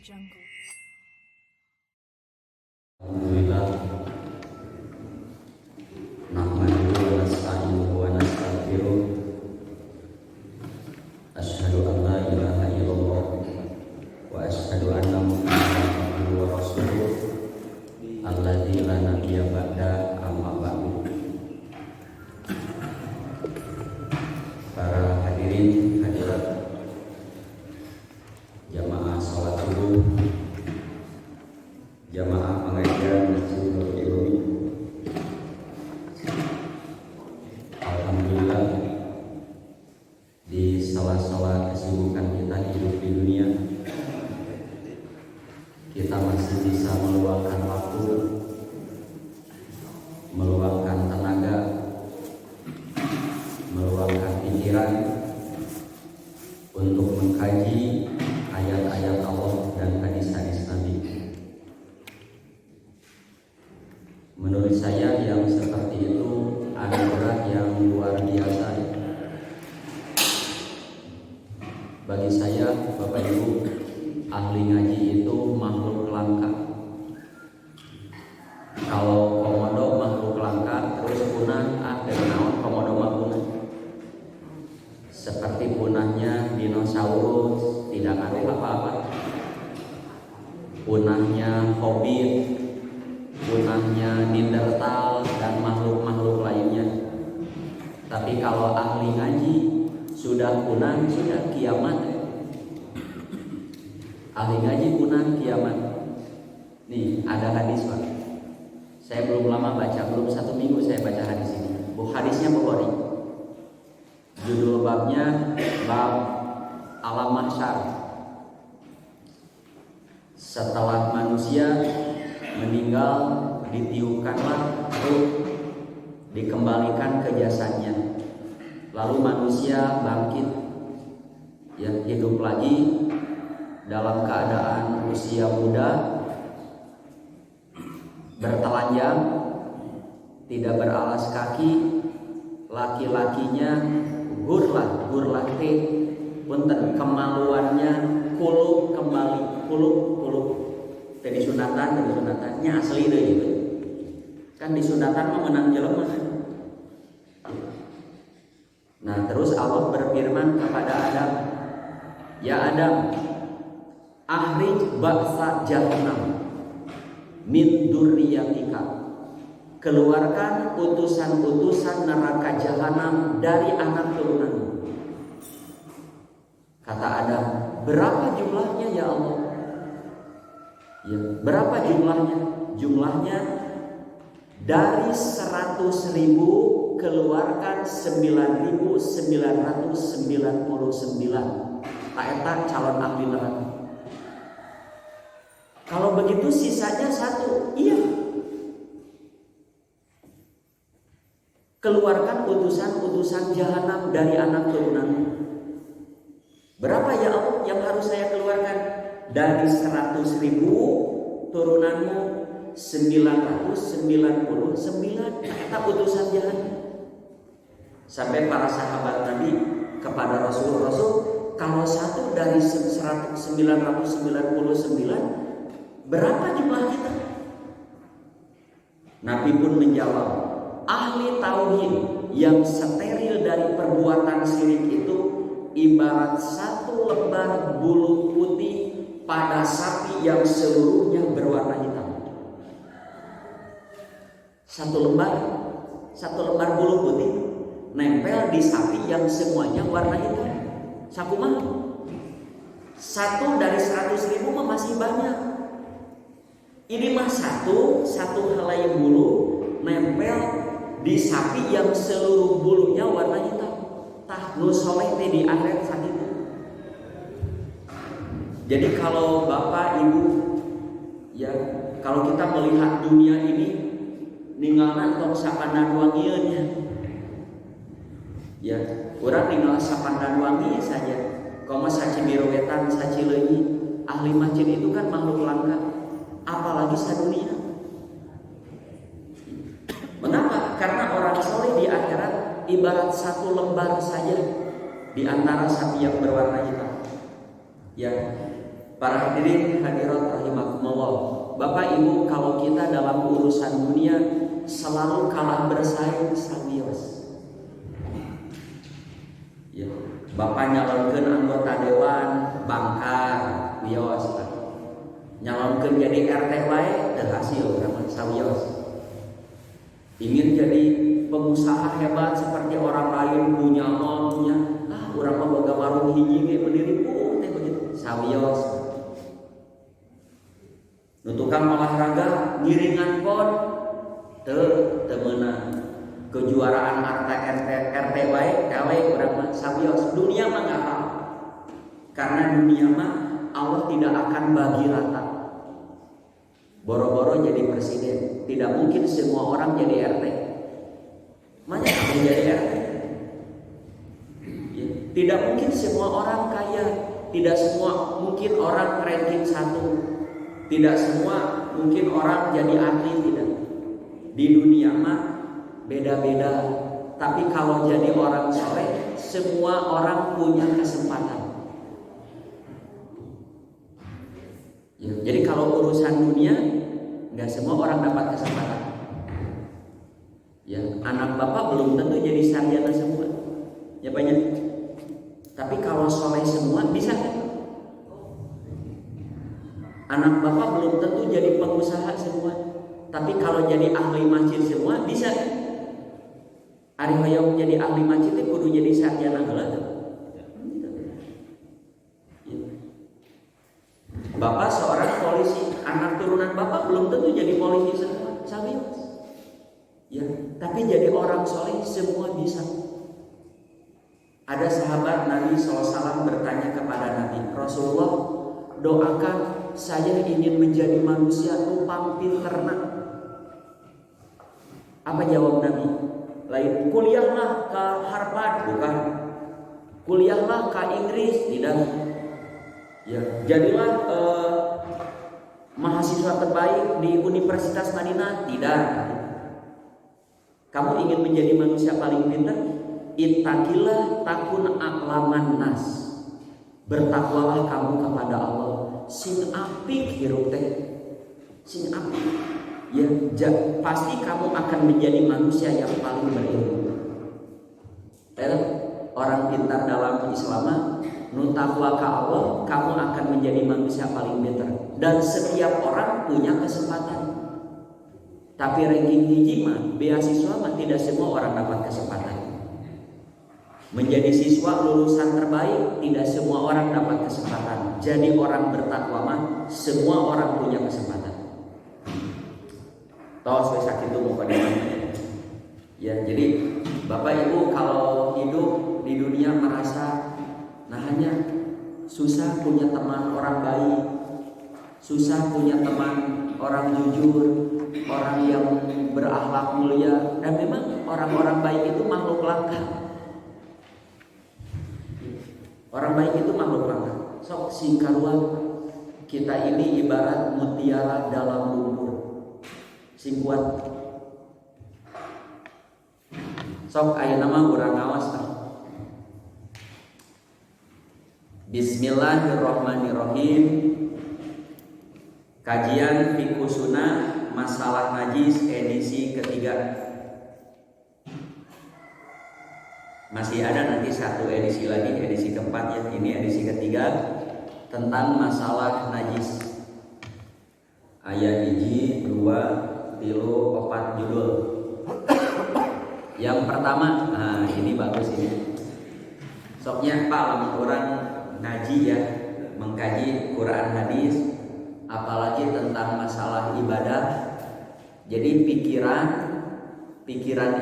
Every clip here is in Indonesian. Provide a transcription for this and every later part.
Jungle. Alhamdulillah, nahmaduhu wa nasta'inuhu wa nastaghfiruh. Asyhadu an la ilaha illallah wa asyhadu anna Muhammadan abduhu wa rasuluh alladzi la nabiyya ba'da, amma ba'du. Para hadirin hadirat jamaah salat subuh, jamaah pengajian Masjidul Ilmi, alhamdulillah di sela-sela kesibukan kita hidup di dunia, kita masih bisa meluangkan waktu, meluangkan tenaga, meluangkan pikiran untuk mengkaji ayat-ayat Allah dan hadis-hadis Nabi. Menurut saya yang seperti itu anugerah yang luar biasa. Bagi saya, Bapak Ibu, ahli ngaji itu makhluk langka. Kalau komodo makhluk langka, terus punah, dari naon komodo mah punah. Seperti punahnya dinosaurus, tidak ngaruh apa-apa. Punahnya hobbit, punahnya Neanderthal dan makhluk-makhluk lainnya. Tapi kalau ahli ngaji sudah punah, sudah kiamat. Ahli ngaji punah kiamat. Nih ada hadis Pak. Saya belum lama baca, belum 1 minggu saya baca hadis ini. Hadisnya Bukhari. Judul babnya bab alam mahsyar. Setelah manusia meninggal, ditiupkanlah ruh, dikembalikan ke jasadnya, lalu manusia bangkit, ya, hidup lagi dalam keadaan usia muda, bertelanjang, tidak beralas kaki, laki-lakinya gurlah punten, kemaluannya kuluk kembali, kuluk dari sunatannya asli deh gitu. Kan di sunatan mah menang jelema. Nah, terus Allah berfirman kepada Adam, "Ya Adam, akhrij ba'sa jahannam min dzurriyyatika." Keluarkan utusan-utusan neraka jahanam dari anak turunanmu. Kata Adam, "Berapa jumlahnya ya Allah?" Ya, berapa jumlahnya? Jumlahnya dari 100.000 keluarkan 9.999. Tak eta calon ahli neraka. Kalau begitu sisanya 1. Iya. Keluarkan utusan-utusan jahanam dari anak turunanmu. Berapa ya Allah yang harus saya keluarkan? Dari 100.000 turunanmu 999. Eta utusan jahanam. Sampai para sahabat Nabi kepada Rasul, kalau 1 dari 999, berapa jumlah kita? Nabi pun menjawab, ahli tauhid yang steril dari perbuatan syirik itu ibarat 1 lembar bulu putih pada sapi yang seluruhnya berwarna hitam. 1 lembar bulu putih nempel di sapi yang semuanya warna hitam. Sakumaha? 1 dari 100.000 mah masih banyak. Ini mah satu helai bulu nempel di sapi yang seluruh bulunya warna hitam. Tah nu soleh teh di akhirat sakitu. Jadi kalau Bapak Ibu, ya, kalau kita melihat dunia ini ninggalna tong sapandan wangian ya. Ya, urang ninggal sapandan wangi saja. Komo sacibirowetan sacileunyi, ahli masjid itu kan makhluk langka. Apalagi sadunia. Mengapa? Karena orang soleh di akhirat ibarat 1 lembar saja di antara sapi yang berwarna hitam. Ya, Para hadirin hadirat rahimakumullah, Bapak Ibu, kalau kita dalam urusan dunia selalu kalah bersaing sawios. Ya, Bapak nyalonkeun anggota dewan Bangkar wios. Nyalonkeun jadi RT wae teu hasil sama sawios. Ingin jadi pengusaha hebat seperti orang lain punya mall punya urang mah boga warung hiji ge berdiri teh begitu sawios. Nu tukang olahraga ngiringan pon teu meunang. Kejuaraan RT bae kawe urang mah sawios. Dunia mah enggak apa. Karena dunia mah Allah tidak akan bagi rata. Boro-boro jadi presiden, tidak mungkin semua orang jadi RT. Banyak yang jadi RT. Ya, tidak mungkin semua orang kaya, tidak semua mungkin orang ranking 1. Tidak semua mungkin orang jadi atlet, tidak. Di dunia mah beda-beda. Tapi kalau jadi orang soleh, semua orang punya kesempatan. Ya, jadi kalau urusan dunia, nggak semua orang dapat kesempatan. Ya, anak bapak belum tentu jadi sarjana semua. Ya banyak. Tapi kalau soleh semua bisa kan? Anak bapak belum tentu jadi pengusaha semua, tapi kalau jadi ahli masjid semua bisa kan? Ari hoyong jadi ahli masjid itu kudu jadi sarjana heula tuh. Bapak seorang polisi, anak turunan bapak belum tentu jadi polisi semua, sawios. Ya, tapi jadi orang soleh semua bisa. Ada sahabat Nabi SAW bertanya kepada Nabi, Rasulullah, doakan saya ingin menjadi manusia numpang pinterna. Apa jawab Nabi? Lain kuliahlah ke Harvard, bukan. Kuliahlah ke Inggris, tidak. Ya, jadilah mahasiswa terbaik di Universitas Madinah, tidak. Kamu ingin menjadi manusia paling pintar? Ittaqillah takun a'laman nas. Bertakwalah kamu kepada Allah. Sing apik hirup teh, sing apik. Ya, pasti kamu akan menjadi manusia yang paling berilmu. Orang pintar dalam Islam, nu takwa ka Allah, kamu akan menjadi manusia paling pintar. Dan setiap orang punya kesempatan. Tapi ranking hiji mah, beasiswa mah tidak semua orang dapat kesempatan. Menjadi siswa lulusan terbaik tidak semua orang dapat kesempatan. Jadi orang bertakwa mah semua orang punya kesempatan. Tahu saya sakit itu mau pada ya, jadi Bapak Ibu kalau hidup di dunia merasa hanya susah punya teman orang baik, susah punya teman orang jujur, orang yang berakhlak mulia, dan memang orang-orang baik itu makhluk langka. Orang baik itu makhluk langka. Sok singkaruan kita ini ibarat mutiara dalam lumpur. Singkuat. Sok aya nama urang ngawas tah. Bismillahirrahmanirrahim. Kajian Fiqh Sunnah Masalah Najis edisi ketiga. Masih ada nanti satu edisi lagi, edisi keempat ya. Ini edisi ketiga tentang masalah najis. Ayat 1, 2, 3, 4 judul. Yang pertama, ini bagus ini. Soknya Pak lamun orang ngaji ya, mengkaji Quran hadis, apalagi tentang masalah ibadah. Jadi pikiran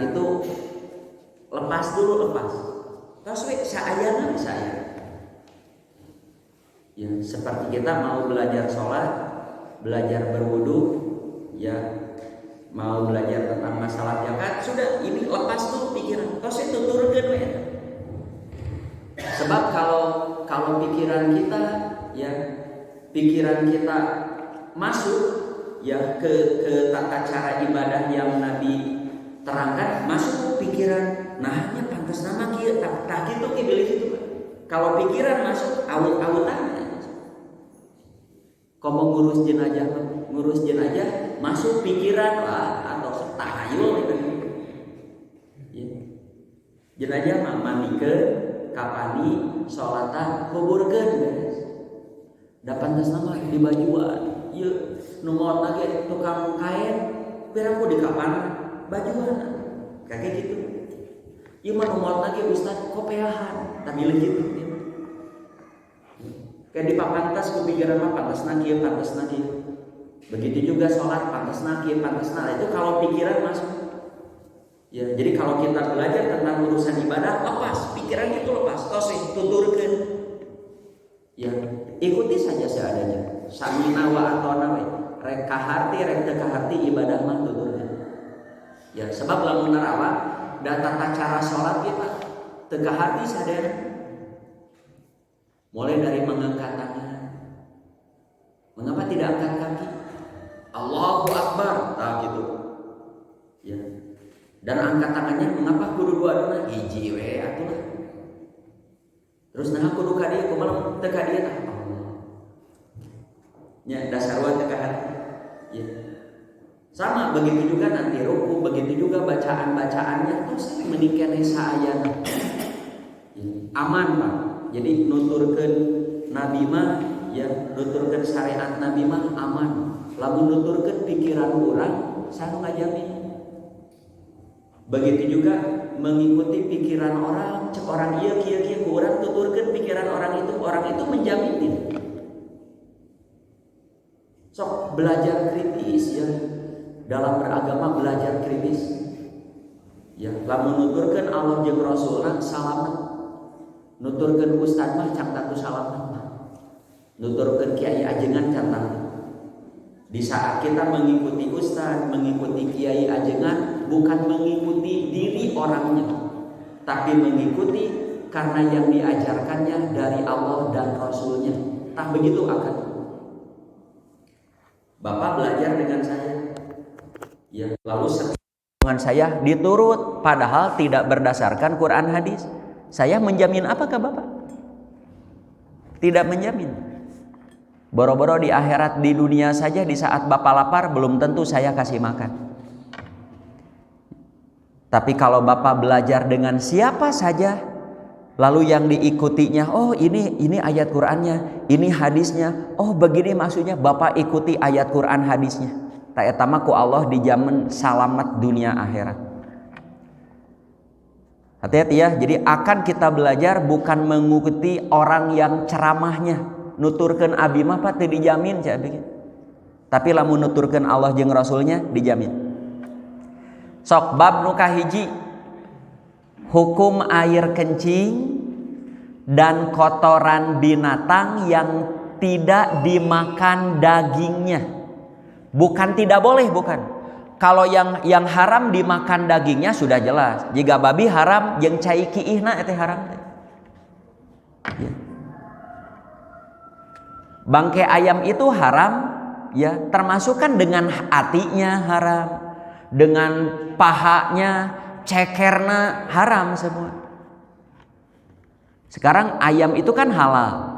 itu lepas dulu. Terus saayana saya. Ya, seperti kita mau belajar sholat, belajar berwudu, ya, mau belajar tentang masalah zakat, sudah ini lepas dulu pikiran. Terus itu turunkan ya. Sebab kalau pikiran kita masuk ya ke tata cara ibadah yang Nabi terangkan, masuk pikiran. Nah, hanya pantas nama kieu tak kitu ki bilih itu. Kalau pikiran masuk awut-awutan. Komo ngurus jenazah masuk pikiran atau setayul gitu. Ya. Jenazah mah mandikeun, kapani, salatan, kuburkeun guys. Da pantesna mah di bajuan. Ieu nu maot lagi tukang kain, pirang di kapan bajuan. Kayak gitu. Ieu mah nu maot lagi ustaz kopeahan, tapi gitu. Kayak di papantas kepikiran mah pantasna kieu. Begitu juga sholat pantasna kieu. Itu kalau pikiran masuk. Ya, jadi kalau kita belajar tentang urusan ibadah, lepas pikiran itu lepas, tos tuturkeun. Ya, ikuti saja seadanya. Samina wa atona we. Rek kaharti rek teu kaharti ibadah mah tuturkeun. Ya, sebab lamun narawa da tata cara sholat kita teu kaharti sadaya. Mulai dari mengangkat tangan. Mengapa tidak angkat kaki? Allahu Akbar, gitu. Ya. Dan angkat tangannya mengapa kudu dua-duanya? Hiji we atuh. Terus nah kudu ka dieu kumaha teu ka dieu tah. Ya dasar wa teu ka hati. Ya. Sama begitu juga nanti ruku, begitu juga bacaan-bacaannya terus menikene saayana. Ya. Aman, Pak. Jadi nuturkeun nabi mah ya nuturkeun syariat nabi mah aman. Lamun nuturkeun pikiran urang sanu ngajamin. Begitu juga mengikuti pikiran orang, cek orang ieu kieu ku urang tuturkeun pikiran orang itu menjamin ini. Sok belajar kritis ya. Dalam beragama belajar kritis. Ya, lamun nuturkeun Allah jeung Rasulna salamet. Nuturkeun ustaz mah cang tatu salaman mah. Nuturkeun kiai ajengan cantan. Di saat kita mengikuti ustaz, mengikuti kiai ajengan bukan mengikuti diri orangnya, tapi mengikuti karena yang diajarkannya dari Allah dan Rasulnya. Tak begitu akan. Bapak belajar dengan saya. Ya, lalu dengan saya diturut padahal tidak berdasarkan Quran hadis. Saya menjamin apakah Bapak? Tidak menjamin. Boro-boro di akhirat di dunia saja di saat Bapak lapar belum tentu saya kasih makan. Tapi kalau Bapak belajar dengan siapa saja lalu yang diikutinya, oh ini ayat Qur'annya, ini hadisnya, oh begini maksudnya, Bapak ikuti ayat Qur'an hadisnya. Tak eta mah ku Allah dijamin salamet dunia akhirat. Hati-hati ya, jadi akan kita belajar bukan mengikuti orang yang ceramahnya. Nuturkeun abi mah teu dijamin cak bikin. Tapi lamun nuturkeun Allah jeung Rasulnya dijamin. Sok bab nu kahiji hukum air kencing dan kotoran binatang yang tidak dimakan dagingnya. Bukan tidak boleh, bukan. Kalau yang haram dimakan dagingnya sudah jelas. Jika babi haram jeung cai kiihna eta haram. Ya. Bangkai ayam itu haram, ya, termasuk kan dengan hatinya haram, dengan pahanya, cekerna haram semua. Sekarang ayam itu kan halal.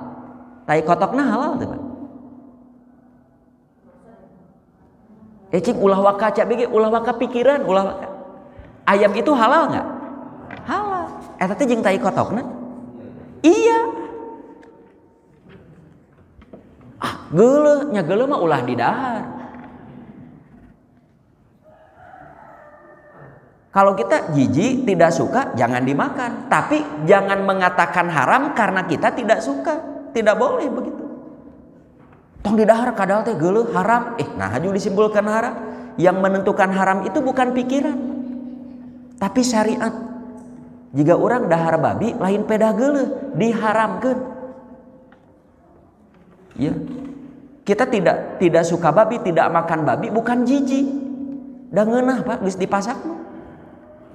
Tai kotokna halal tuh, Pak. Cing ulah waka cak bege ulah waka pikiran ulah waka. Ayam itu halal nggak? Halal. Eta teh jeung tai kotokna? Iya. Geuleuh nya geuleuh mah ulah di dahar. Kalau kita jijik tidak suka jangan dimakan, tapi jangan mengatakan haram karena kita tidak suka. Tidak boleh begitu. Tong di dahar kadal teh geuleuh haram. Nah haju disimpulkan haram. Yang menentukan haram itu bukan pikiran, tapi syariat. Jika orang dahar babi lain pedah geuleuh diharamkeun. Ya. Kita tidak suka babi, tidak makan babi bukan jijik. Da ngeunah Pak, geus dipasakna.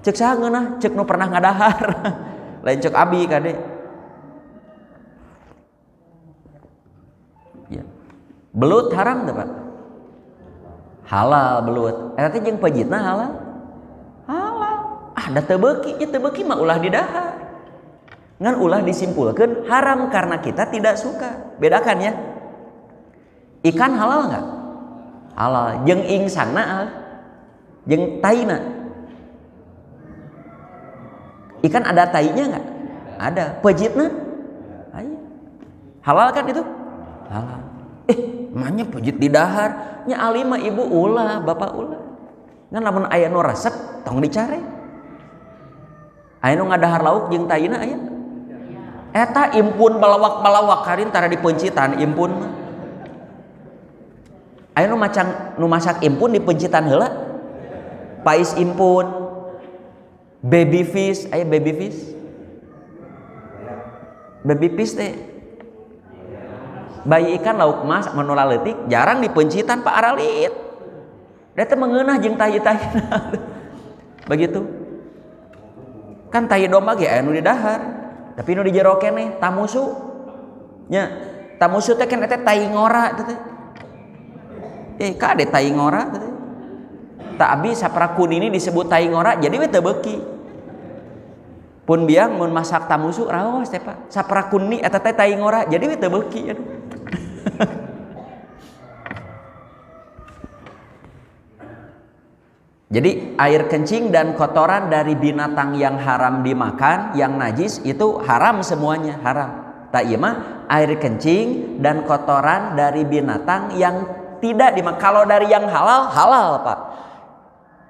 Cek saha ngeunah, cek nu pernah ngadahar. Lain cek abi kade. Ya. Belut haram teh Pak? Halal belut. Eta teh jeung pejitna halal? Halal. Da teu beuki, nya teu beuki mah ulah didahar. Ngan ulah disimpulkeun haram karena kita tidak suka. Bedakan ya. Ikan halal nggak? Halal. Jeung insangna, jeung taina. Ikan ada tainya nggak? Ada. Pejitna? Ayo. Halal kan itu? Halal. Emangnya pejit di dahar? Nya alima ibu ulah, bapak ulah. Ngan lamun aya nu resep tong dicare. Aya nu ngadahar lauk jeung taina aya. Eta impun balawak-balawak karin tara dipencitan impun mah. Aya nu masak impun dipencitan heula. Pais impun. Baby fish, aya baby fish. Baby fish teh bayi ikan lauk mas menula leutik jarang dipencitan Pak Aralit. Da teh meungeunah jeung tahi-tahina. Begitu. Kan tahi domba ge aya nu di dahar, tapi nu di jero keneh tamusu. Nya, tamusu teh kan eta tahi ngora teh. Kade tahi ngora teh. Tak abi saprakun ini disebut tahi ngora jadi we teu beuki. Pun biang mun masak tamusu raos teh Pak. Saprakun ni eta teh tahi ngora jadi we teu beuki. Jadi air kencing dan kotoran dari binatang yang haram dimakan, yang najis itu haram semuanya, haram. Tak iya mah air kencing dan kotoran dari binatang yang tidak dimakan. Kalau dari yang halal, halal Pak.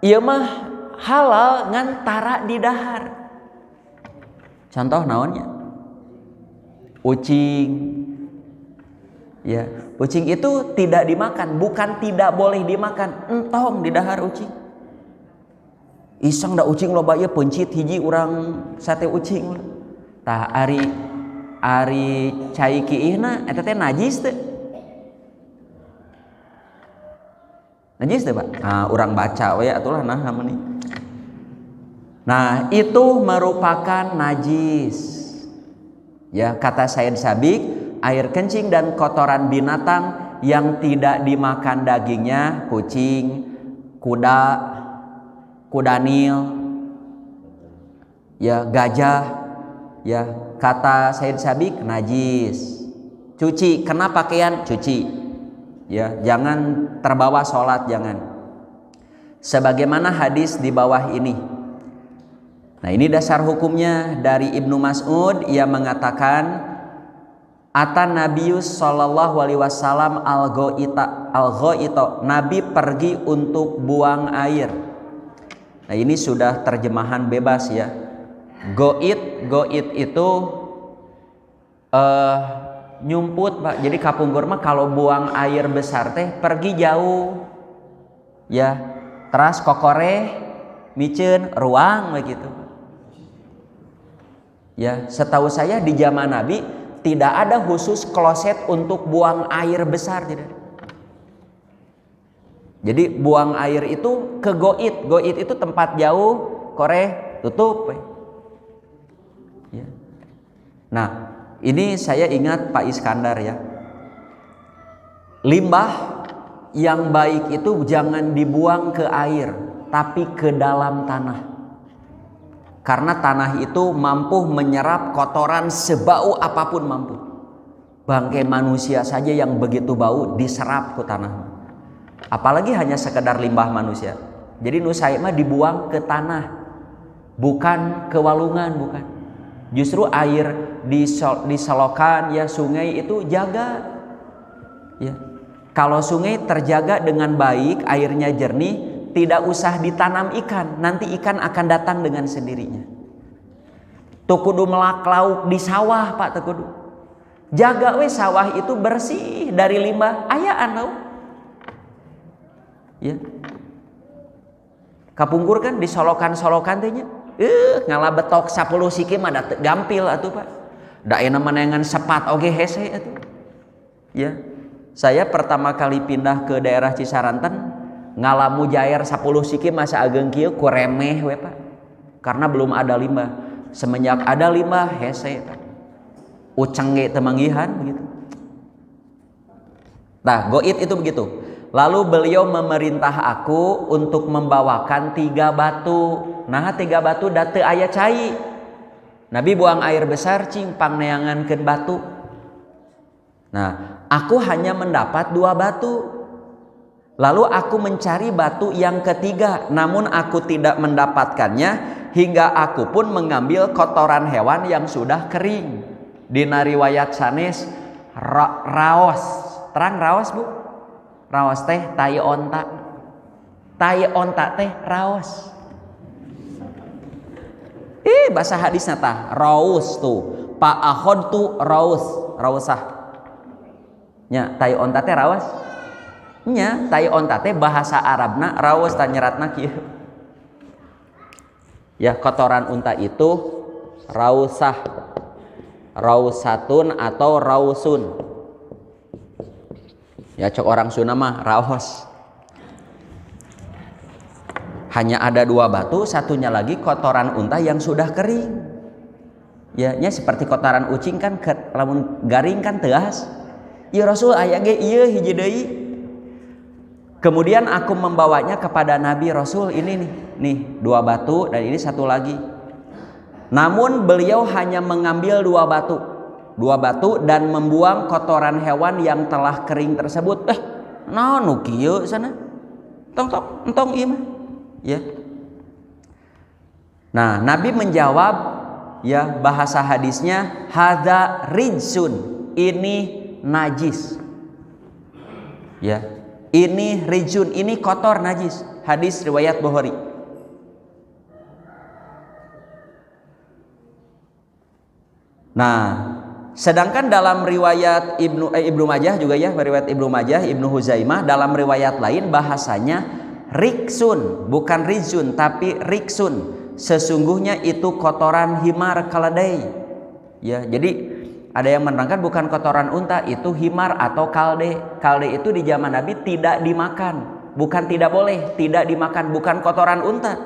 Iya mah halal ngantara di dahar. Contoh naonnya? Ucing. Ya, ucing itu tidak dimakan, bukan tidak boleh dimakan. Entong di dahar ucing. Iseng da ucing loba ieu pencit hiji urang sate ucing. Tah ari cai kiihna eta teh najis teh. Najis teh, Pak. Nah, urang baca we atulah nah meni. Nah, itu merupakan najis. Ya, kata Said Sabiq, air kencing dan kotoran binatang yang tidak dimakan dagingnya, kucing, kuda Nil, ya gajah, ya kata Said Sabiq najis. Cuci, kena pakaian cuci, ya jangan terbawa sholat jangan. Sebagaimana hadis di bawah ini. Nah ini dasar hukumnya dari Ibnu Mas'ud, ia mengatakan Atan Nabius sallallahu alaihi wasallam al-ghaita. Nabi pergi untuk buang air. Nah ini sudah terjemahan bebas ya. Goit itu nyumput Pak. Jadi kapungkur mah kalau buang air besar teh pergi jauh. Ya, teras kokore miceun ruang begitu. Ya, setahu saya di zaman Nabi tidak ada khusus kloset untuk buang air besar tidak. Jadi buang air itu ke goit. Goit itu tempat jauh, koreh tutup. Ya. Nah, ini saya ingat Pak Iskandar ya. Limbah yang baik itu jangan dibuang ke air, tapi ke dalam tanah. Karena tanah itu mampu menyerap kotoran sebau apapun mampu. Bangkai manusia saja yang begitu bau diserap ke tanah. Apalagi hanya sekedar limbah manusia. Jadi nusai mah dibuang ke tanah, bukan ke walungan, bukan. Justru air di selokan ya sungai itu jaga. Ya. Kalau sungai terjaga dengan baik, airnya jernih, tidak usah ditanam ikan, nanti ikan akan datang dengan sendirinya. Tuh kudu melak lauk di sawah Pak teu kudu. Jaga we sawah itu bersih dari limbah ayaan lauk. Ya. Kapungkur kan di solokan-solokan teh nya. Ngala betok 10 siki mah da gampil atuh Pak. Da euna menengan sepat oge hese atuh. Ya. Saya pertama kali pindah ke daerah Cisaranten ngalamu jair 10 siki masa ageng kieu ku remeh we Pak. Karena belum ada limbah. Semenjak ada limbah hese Pak. Uceng ge teu manggihan begitu. Nah, goit itu begitu. Lalu beliau memerintah aku untuk membawakan 3 batu. Nah 3 batu da teu aya cai. Nabi buang air besar cing pang neangankeun batu. Nah, aku hanya mendapat 2 batu. Lalu aku mencari batu yang ketiga, namun aku tidak mendapatkannya, hingga aku pun mengambil kotoran hewan yang sudah kering. Dina riwayat sanes raos. Terang raos, Bu? Raos teh tai onta. Tai onta teh raos. Bahasa hadisnya tah raus tuh. Pa ahod tu raus, rausah. Nya tai onta teh rawas. Nya tai onta teh bahasa Arabna raus tah nyeratna kieu. Ya, kotoran unta itu rausah, rausatun atau rausun. Ya, cok orang Sunda mah raos. Hanya ada 2 batu, satunya lagi kotoran unta yang sudah kering. Ya, nya seperti kotoran ucing kan lamun garing kan teuas. Ya Rasul aya ge ieu hiji deui. Kemudian aku membawanya kepada Nabi, Rasul ini nih 2 batu dan ini 1 lagi. Namun beliau hanya mengambil 2 batu dan membuang kotoran hewan yang telah kering tersebut. Naon nu kieu sana? Entong ieu mah. Ya. Nah, Nabi menjawab, ya, bahasa hadisnya hadza rijsun, ini najis. Ya. Ini rijun, ini kotor najis. Hadis riwayat Bukhari. Nah, sedangkan dalam riwayat Ibnu Majah juga ya, riwayat Ibnu Majah, Ibnu Huzaimah, dalam riwayat lain bahasanya riksun, bukan rijun tapi riksun. Sesungguhnya itu kotoran himar keledai. Ya, jadi ada yang menerangkan bukan kotoran unta, itu himar atau kalde. Kalde itu di zaman Nabi tidak dimakan. Bukan tidak boleh, tidak dimakan. Bukan kotoran unta.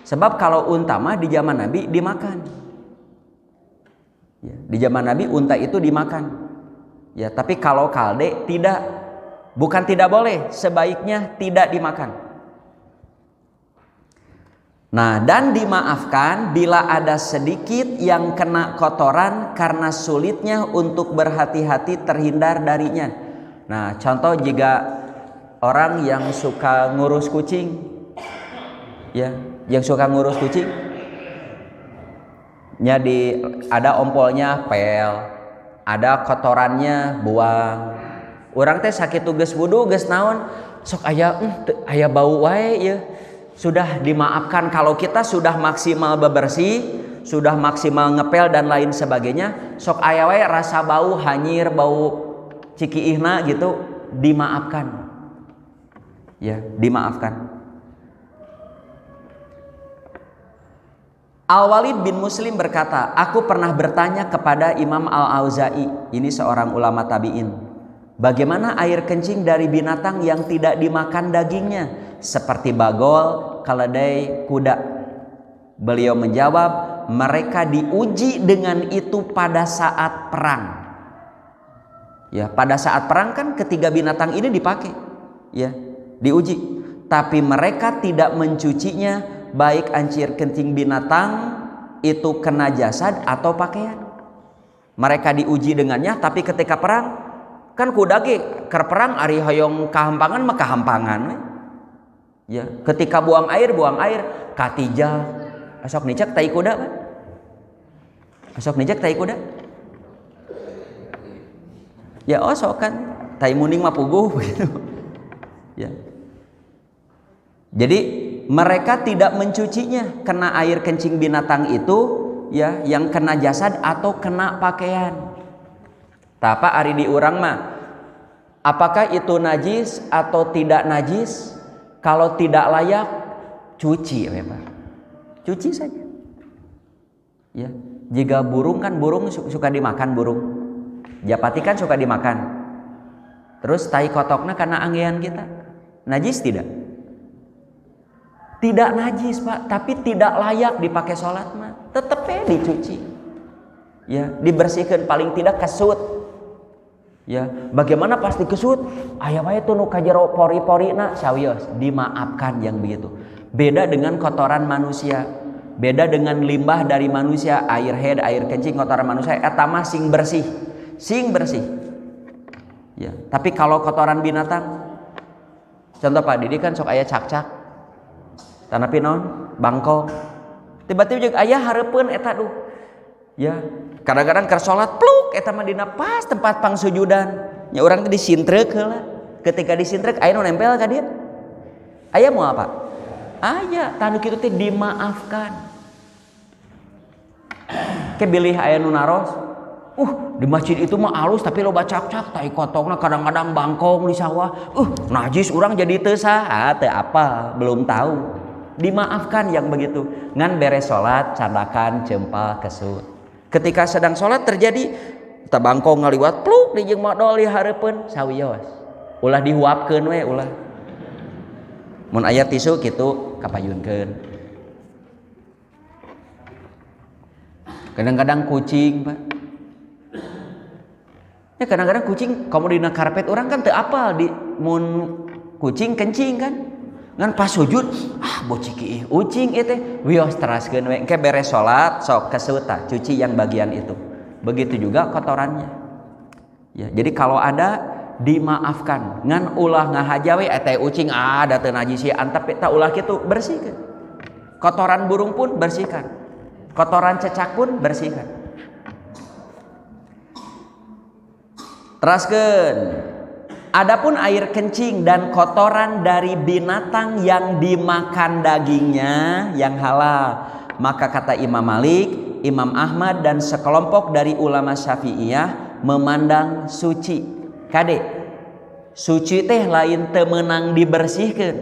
Sebab kalau unta mah di zaman Nabi dimakan. Ya, di zaman Nabi unta itu dimakan. Ya, tapi kalau kalde tidak. Bukan tidak boleh, sebaiknya tidak dimakan. Nah, dan dimaafkan bila ada sedikit yang kena kotoran karena sulitnya untuk berhati-hati terhindar darinya. Nah, contoh jika orang yang suka ngurus kucing, ya, yang suka ngurus kucing, nya ada ompolnya pel, ada kotorannya buang. Orang teh sakit tugas wudu, geus naon, sok aya bau wae ya. Sudah dimaafkan kalau kita sudah maksimal bebersih, sudah maksimal ngepel dan lain sebagainya, sok aya wae rasa bau hanyir, bau cikiihna gitu, dimaafkan. Ya, dimaafkan. Al-Walid bin Muslim berkata, aku pernah bertanya kepada Imam Al-Auza'i, ini seorang ulama tabi'in, bagaimana air kencing dari binatang yang tidak dimakan dagingnya, seperti bagol, keledai, kuda? Beliau menjawab, mereka diuji dengan itu pada saat perang. Ya, pada saat perang kan ketiga binatang ini dipakai, ya, diuji. Tapi mereka tidak mencucinya, baik ancir kencing binatang itu kena jasad atau pakaian. Mereka diuji dengannya, tapi ketika perang kan kuda ge keur perang ari hoyong kahampangan mah kahampangan. Ya, ketika buang air katijal. Asok nicek tai kuda kan? Asok nicek tai kuda? Ya osok kan, tai muning mah puguh begitu. Ya. Jadi mereka tidak mencucinya, kena air kencing binatang itu, ya, yang kena jasad atau kena pakaian. Tapa ari di urang mah, apakah itu najis atau tidak najis? Kalau tidak layak, cuci, ya Pak. Cuci saja. Ya, jika burung kan burung suka dimakan burung. Japati kan suka dimakan. Terus tai kotokna karena anggean kita. Najis tidak? Tidak najis, Pak, tapi tidak layak dipakai sholat mah. Tetep dicuci. Ya, dibersihkan paling tidak kesut. Ya, bagaimana pasti kesut? Aya wae tuh nu kajero pori-porina sawios, dimaafkan yang begitu. Beda dengan kotoran manusia, beda dengan limbah dari manusia, air head, air kencing, kotoran manusia eta mah sing bersih. Sing bersih. Ya, tapi kalau kotoran binatang, contoh Pak Didi kan sok aya cak-cak, tanapi non, bangkong, tiba-tiba juga ayah hareupeun eta duh, ya, kadang-kadang keur salat pluk eta mah dina pas tempat pangsujudan, nya urang teh disintreuk heula, ketika disintreuk aya nu nempel ka dieu, aya mau apa? Aya, tanu kitu teh dimaafkan, ke bilih aya nu naros. Di masjid itu mah alus tapi loba cak-cak tai kotongna kadang-kadang bangkong di sawah. Najis urang jadi teu saha teu apa, belum tahu. Dimaafkan yang begitu. Ngan beres salat candakan cempal kesut. Ketika sedang salat terjadi teu bangkong ngaliwat pluk di jeung modal di hareupeun sawios. Ulah dihuapkeun we ulah. Mun aya tisu kitu kapayunkeun. Kadang-kadang kucing, Pak. Ya kadang-kadang kucing kamu dina karpet orang kan teu apal di mun kucing kencing kan ngan pas sujud bocik ieu ucing ieu teh wios teraskeun we engke beres salat sok kesut tah cuci yang bagian itu. Begitu juga kotorannya. Ya, jadi kalau ada dimaafkan ngan ulah ngahaja we teh ucing da teu najis ya antep eta ulah kitu bersihkeun. Kotoran burung pun bersihkan. Kotoran cecak pun bersihkan. Teraskeun. Adapun air kencing dan kotoran dari binatang yang dimakan dagingnya yang halal, maka kata Imam Malik, Imam Ahmad dan sekelompok dari ulama Syafi'iyah memandang suci. Kade, suci teh lain teu meunang dibersihkeun.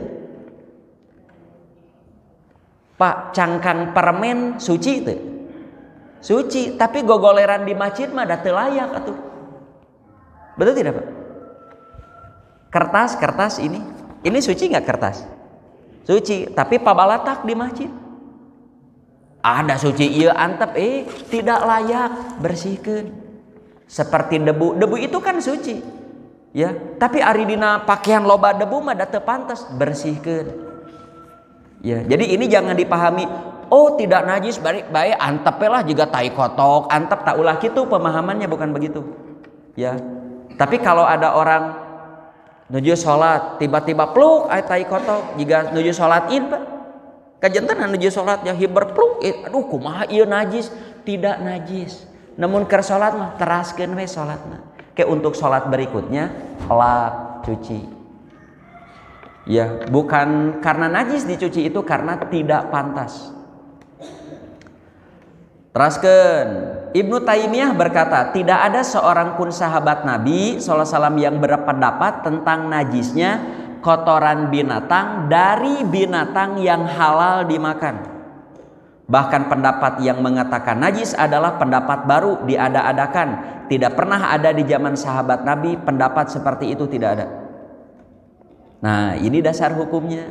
Pak, cangkang permen suci teu? Suci, tapi gogoleran di masjid mah da teu layak atuh. Betul tidak Pak? Kertas ini suci nggak kertas? Suci, tapi pabalatak di masjid. Ada suci iya antep, tidak layak bersihkeun. Seperti debu itu kan suci, ya. Tapi ari dina pakaian loba debu mah da teu pantes bersihkeun. Ya, jadi ini jangan dipahami. Tidak najis bae antep lah juga tai kotok, antep tak ulah kitu pemahamannya bukan begitu. Ya. Tapi kalau ada orang nuju sholat tiba-tiba pluk tai kotok jika nuju sholat id Pak kajentenan nuju sholat ya hiber pluk aduh kumaha ieu najis, tidak najis namun keur sholat mah teraskeun we sholatna ke untuk sholat berikutnya lap cuci ya bukan karena najis dicuci itu karena tidak pantas. Teraskeun Ibnu Taimiyah berkata, tidak ada seorang pun sahabat Nabi SAW yang berpendapat tentang najisnya kotoran binatang dari binatang yang halal dimakan. Bahkan pendapat yang mengatakan najis adalah pendapat baru diada-adakan. Tidak pernah ada di zaman sahabat Nabi pendapat seperti itu, tidak ada. Nah ini dasar hukumnya.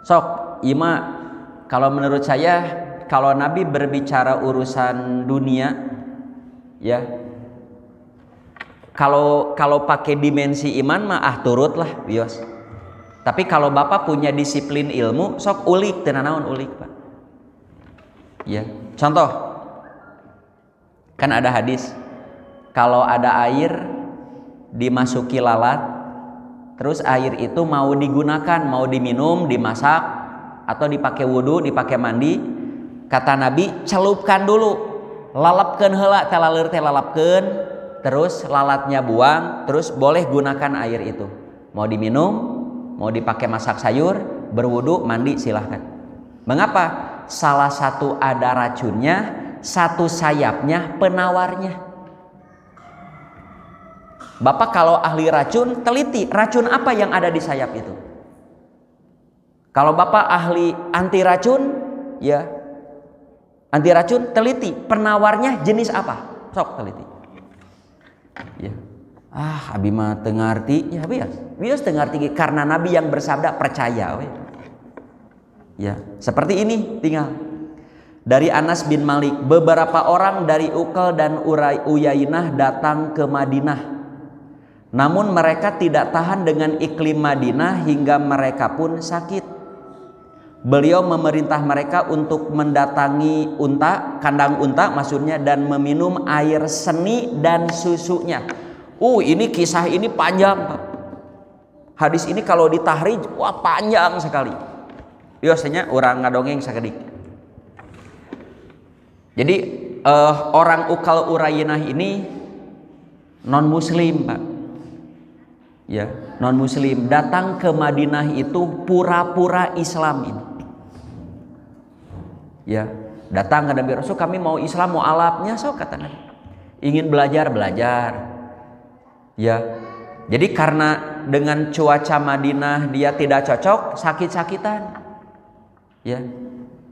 Sok, Ima, kalau menurut saya kalau Nabi berbicara urusan dunia, ya, kalau pakai dimensi iman mah turutlah, bios. Tapi kalau Bapak punya disiplin ilmu, sok ulik, tenanawan ulik Pak. Ya, contoh, kan ada hadis, kalau ada air dimasuki lalat, terus air itu mau digunakan, mau diminum, dimasak, atau dipakai wudhu, dipakai mandi. Kata Nabi, celupkan dulu, lalapkeun heula teh laleur teh lalapkeun, terus lalatnya buang, terus boleh gunakan air itu. Mau diminum, mau dipakai masak sayur, berwudu, mandi silahkan. Mengapa? Salah satu ada racunnya, satu sayapnya penawarnya. Bapak kalau ahli racun, teliti racun apa yang ada di sayap itu. Kalau Bapak ahli anti racun, ya anti racun, teliti penawarnya jenis apa, sok teliti. Ya. Abi mah teu ngarti, ya bias teu ngarti karena Nabi yang bersabda percaya we. Ya, seperti ini tinggal. Dari Anas bin Malik, beberapa orang dari Uqal dan Uyainah datang ke Madinah. Namun mereka tidak tahan dengan iklim Madinah hingga mereka pun sakit. Beliau memerintah mereka untuk mendatangi kandang unta maksudnya, dan meminum air seni dan susunya. Ini kisah ini panjang, Pak. Hadis ini kalau ditahrij, wah panjang sekali. Biasanya orang ngadongeng sakedik. Jadi orang Ukal Urayenah ini non muslim, Pak. Ya, non muslim datang ke Madinah itu pura-pura Islam ini. Ya, datang ke Nabi Rasul, kami mau Islam, mau alapnya, so kata Nabi. Ingin belajar. Ya. Jadi karena dengan cuaca Madinah dia tidak cocok, sakit-sakitan. Ya.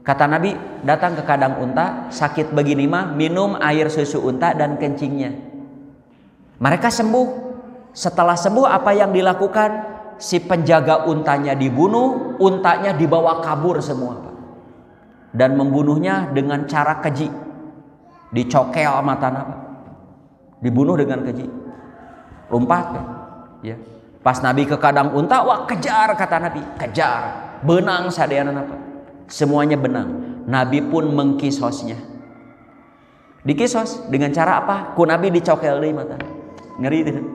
Kata Nabi, datang ke kandang unta, sakit begini mah minum air susu unta dan kencingnya. Mereka sembuh. Setelah sembuh apa yang dilakukan? Si penjaga untanya dibunuh, untanya dibawa kabur semua, Pak. Dan membunuhnya dengan cara keji. Dicokel matana, Pak. Dibunuh dengan keji. Lompat, Pak. Ya. Pas Nabi ke kandang unta, wah kejar kata Nabi, kejar. Benang sadeana, Pak. Semuanya benang. Nabi pun mengkisosnya. Dikisos dengan cara apa? Ku Nabi dicokel deui mata. Ngeri tidak?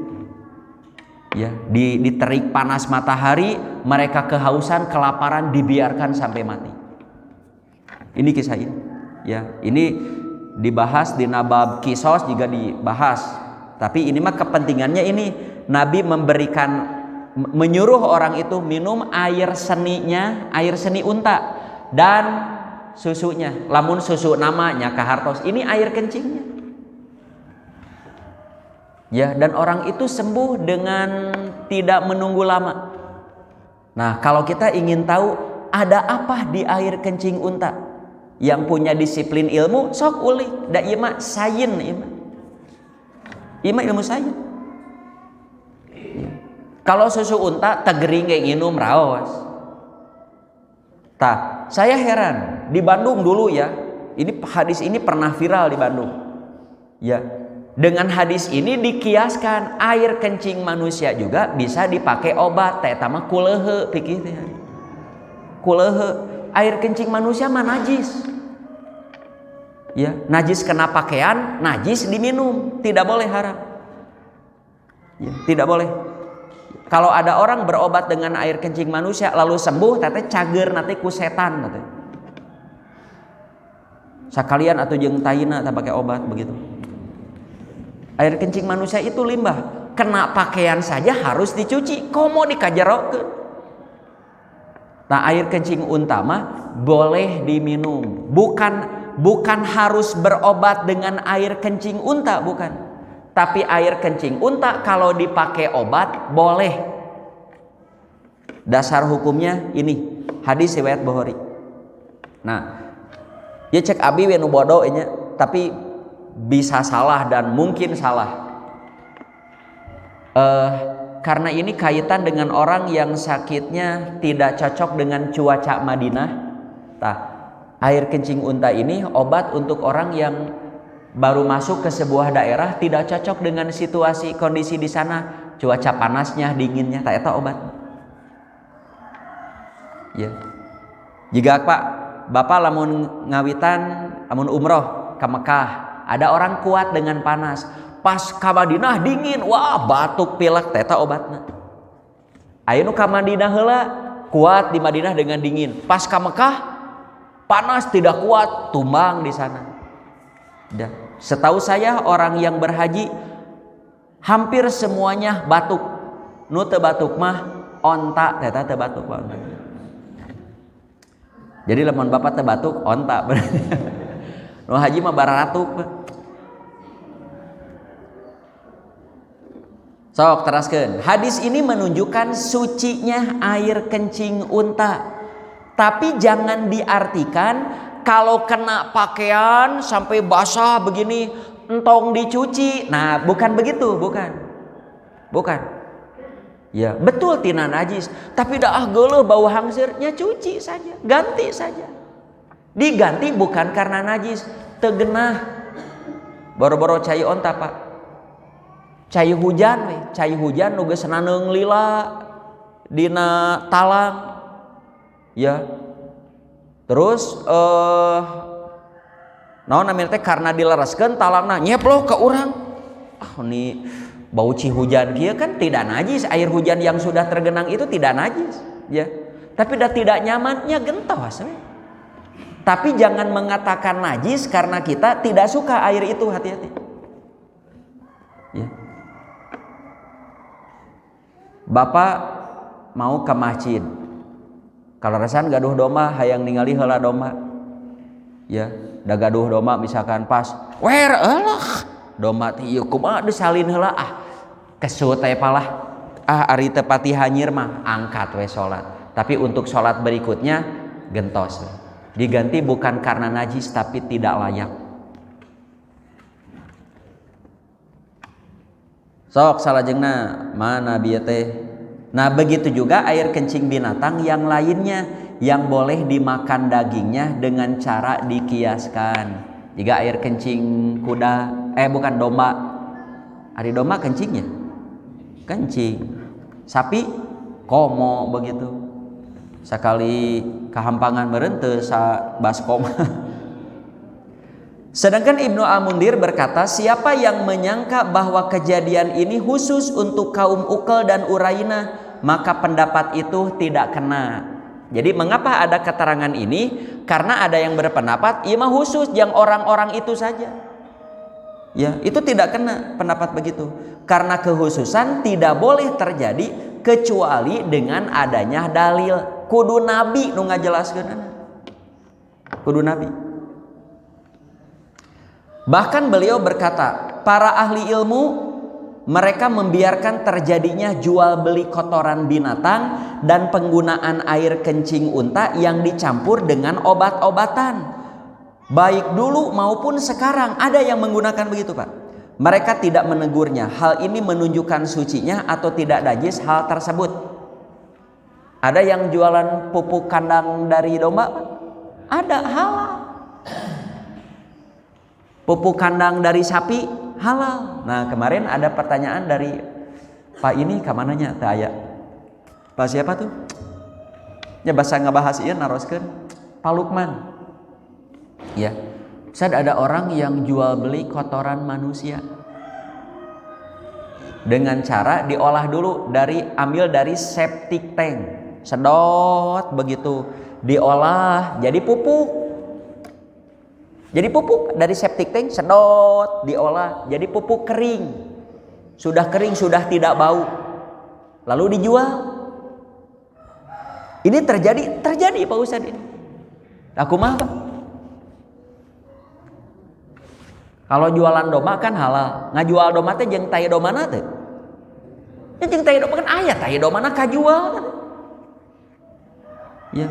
Ya, diterik panas matahari, mereka kehausan, kelaparan, dibiarkan sampai mati. Ini kisah ini. Ya, ini dibahas di Nabab Kisos juga dibahas. Tapi ini mah kepentingannya ini Nabi menyuruh orang itu minum air seninya, air seni unta dan susunya. Lamun susu namanya kahartos, ini air kencingnya. Ya, dan orang itu sembuh dengan tidak menunggu lama. Nah, kalau kita ingin tahu ada apa di air kencing unta, yang punya disiplin ilmu sok ulik. Da ieu mah sains ieu mah ilmu sains. Ya. Kalau susu unta tegering kayak nginum raos. Tah, saya heran di Bandung dulu ya. Ini hadis ini pernah viral di Bandung. Ya. Dengan hadis ini dikiaskan air kencing manusia juga bisa dipakai obat. Teh tama kulehe pikir teh. Kulehe, air kencing manusia mah najis. Ya, najis kena pakaian, najis diminum, tidak boleh, haram. Ya, tidak boleh. Kalau ada orang berobat dengan air kencing manusia lalu sembuh, teh cager nanti ku setan teh. Sakalian atau jeung taina teh pakai obat begitu. Air kencing manusia itu limbah, kena pakaian saja harus dicuci, komo dikajarokeun. Nah, air kencing unta mah boleh diminum, bukan harus berobat dengan air kencing unta, bukan. Tapi air kencing unta kalau dipakai obat boleh. Dasar hukumnya ini hadis riwayat Bukhari. Nah, ya cek abi we nu bodoh nya, tapi bisa salah dan mungkin salah. Karena ini kaitan dengan orang yang sakitnya tidak cocok dengan cuaca Madinah. Nah, air kencing unta ini obat untuk orang yang baru masuk ke sebuah daerah tidak cocok dengan situasi kondisi di sana, cuaca panasnya, dinginnya, tak eta obat. Ya. Jika Bapak lamun ngawitan, lamun umroh ke Mekah, ada orang kuat dengan panas. Pas ka Madinah dingin, wah batuk pilek teh eta obatna. Aya nu ka Madinah heula kuat di Madinah dengan dingin. Pas ka Mekah panas tidak kuat, tumbang di sana. Dan setahu saya orang yang berhaji hampir semuanya batuk. Nu teu batuk mah onta teh teu batuk onta. Jadi lamun bapak teu batuk onta berarti. Nu haji mah bararatuk. Sok teraskeun. Hadis ini menunjukkan sucinya air kencing unta. Tapi jangan diartikan kalau kena pakaian sampai basah begini entong dicuci. Nah, bukan begitu, bukan. Ya, betul tina najis, tapi dah geuleuh bau hangsirnya cuci saja, ganti saja. Diganti bukan karena najis, teu geunah. Boro-boro cai onta, Pak. Cai hujan we, cai hujan nu geus naneung lila dina talang. Ya. Terus naon namanya teh karena dilereskeun talangna nyeploh ke urang. ini bau cihujan dia kan tidak najis, air hujan yang sudah tergenang itu tidak najis, ya. Tapi dah tidak nyamannya gentos. Tapi jangan mengatakan najis karena kita tidak suka air itu, hati-hati. Ya. Bapak mau ke masjid. Kalau rasan gaduh doma hayang ningali heula doma. Ya, da gaduh doma misalkan pas wer eulah doma teh ieu kumaha disalin heula kesut teh palah. Ari teu pati hanyir mah angkat we salat. Tapi untuk salat berikutnya gentos. Diganti bukan karena najis tapi tidak layak. Sok salajengna mana bieu teh. Nah, begitu juga air kencing binatang yang lainnya yang boleh dimakan dagingnya dengan cara dikiaskan. Jika air kencing kuda, bukan domba. Ari domba kencingnya kencing. Sapi komo begitu. Sekali kehampangan berente sa baskom. Sedangkan Ibnu Al-Mundhir berkata, siapa yang menyangka bahwa kejadian ini khusus untuk kaum Uqal dan Urainah, maka pendapat itu tidak kena. Jadi mengapa ada keterangan ini? Karena ada yang berpendapat, mah khusus yang orang-orang itu saja. Ya, itu tidak kena pendapat begitu. Karena kekhususan tidak boleh terjadi kecuali dengan adanya dalil. Kudu Nabi nu ngajelaskeun. Kudu Nabi. Bahkan beliau berkata, para ahli ilmu mereka membiarkan terjadinya jual beli kotoran binatang dan penggunaan air kencing unta yang dicampur dengan obat-obatan. Baik dulu maupun sekarang ada yang menggunakan begitu, Pak. Mereka tidak menegurnya. Hal ini menunjukkan sucinya atau tidak najis hal tersebut. Ada yang jualan pupuk kandang dari domba, Pak? Ada, halal. Pupuk kandang dari sapi halal. Nah, kemarin ada pertanyaan dari Pak ini kemananya teh aya. Pak siapa tuh? Ya bahasa ngebahas ieu naroskeun Pak Lukman. Ya. Sad ada orang yang jual beli kotoran manusia. Dengan cara diolah dulu ambil dari septic tank. Sedot begitu diolah jadi pupuk. Jadi pupuk dari septic tank sedot diolah jadi pupuk kering. Sudah kering, sudah tidak bau. Lalu dijual. Ini terjadi Pak Ustadz ini. Aku mah Pak. Kalau jualan domba kan halal. Ngajual domba teh jeung tai domana teh. Ya jeung tai domba kan aya tai domana kajual teh. Ya.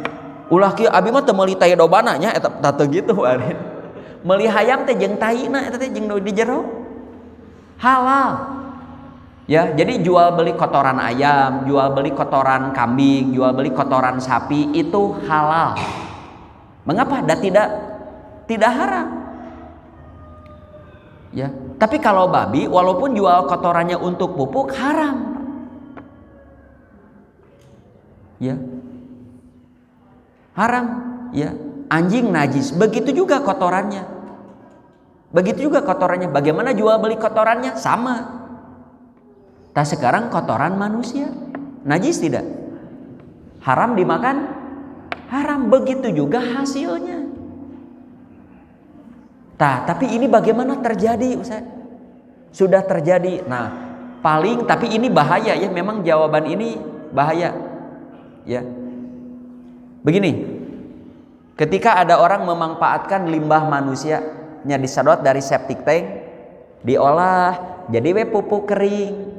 Ulah kieu abi mah teu meuli tai domana nya eta teu gitu ari. Meuli hayam teh jeung taina eta teh jeung di jero. Halal. Ya, jadi jual beli kotoran ayam, jual beli kotoran kambing, jual beli kotoran sapi itu halal. Mengapa? Dan tidak haram. Ya, tapi kalau babi walaupun jual kotorannya untuk pupuk haram. Ya. Haram, ya. Anjing najis, begitu juga kotorannya. Begitu juga kotorannya. Bagaimana jual beli kotorannya? Sama. Nah sekarang kotoran manusia najis tidak? Haram dimakan? Haram. Begitu juga hasilnya. Tapi ini bagaimana terjadi Ustaz? Sudah terjadi. Nah tapi ini bahaya ya. Memang jawaban ini bahaya. Ya. Begini, ketika ada orang memanfaatkan limbah manusianya disedot dari septic tank, diolah jadi pupuk kering.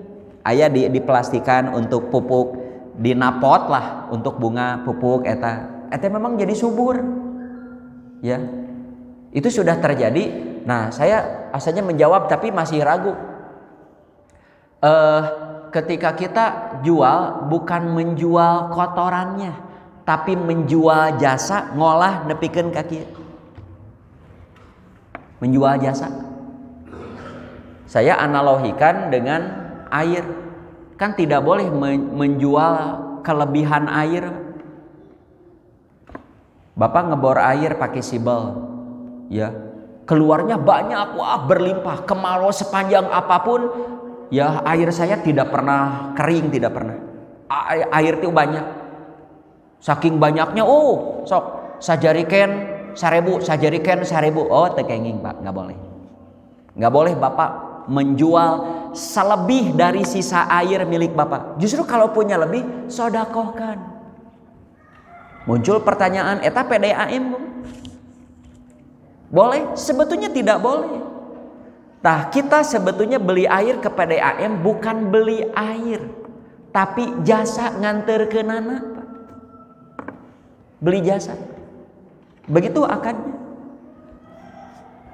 Aya diplastikan untuk pupuk, dinapot lah untuk bunga pupuk eta memang jadi subur. Ya. Itu sudah terjadi. Nah, saya asalnya menjawab tapi masih ragu. Ketika kita jual bukan menjual kotorannya, tapi menjual jasa ngolah nepikeun kaki. Menjual jasa. Saya analogikan dengan air. Kan tidak boleh menjual kelebihan air. Bapak ngebor air pakai sibel, ya. keluarnya banyak, wah berlimpah, kemarau sepanjang apapun, ya air saya tidak pernah kering, tidak pernah. Air itu banyak, saking banyaknya, oh sok sajariken 1000, sajariken 1000, oh tekenging Pak, nggak boleh. Nggak boleh Bapak menjual selebih dari sisa air milik Bapak. Justru kalau punya lebih, sodakohkan. Muncul pertanyaan, eta PDAM boleh? Sebetulnya tidak boleh. Nah, kita sebetulnya beli air ke PDAM bukan beli air, tapi jasa nganterkeunana, Pak. Beli jasa. Begitu akadnya.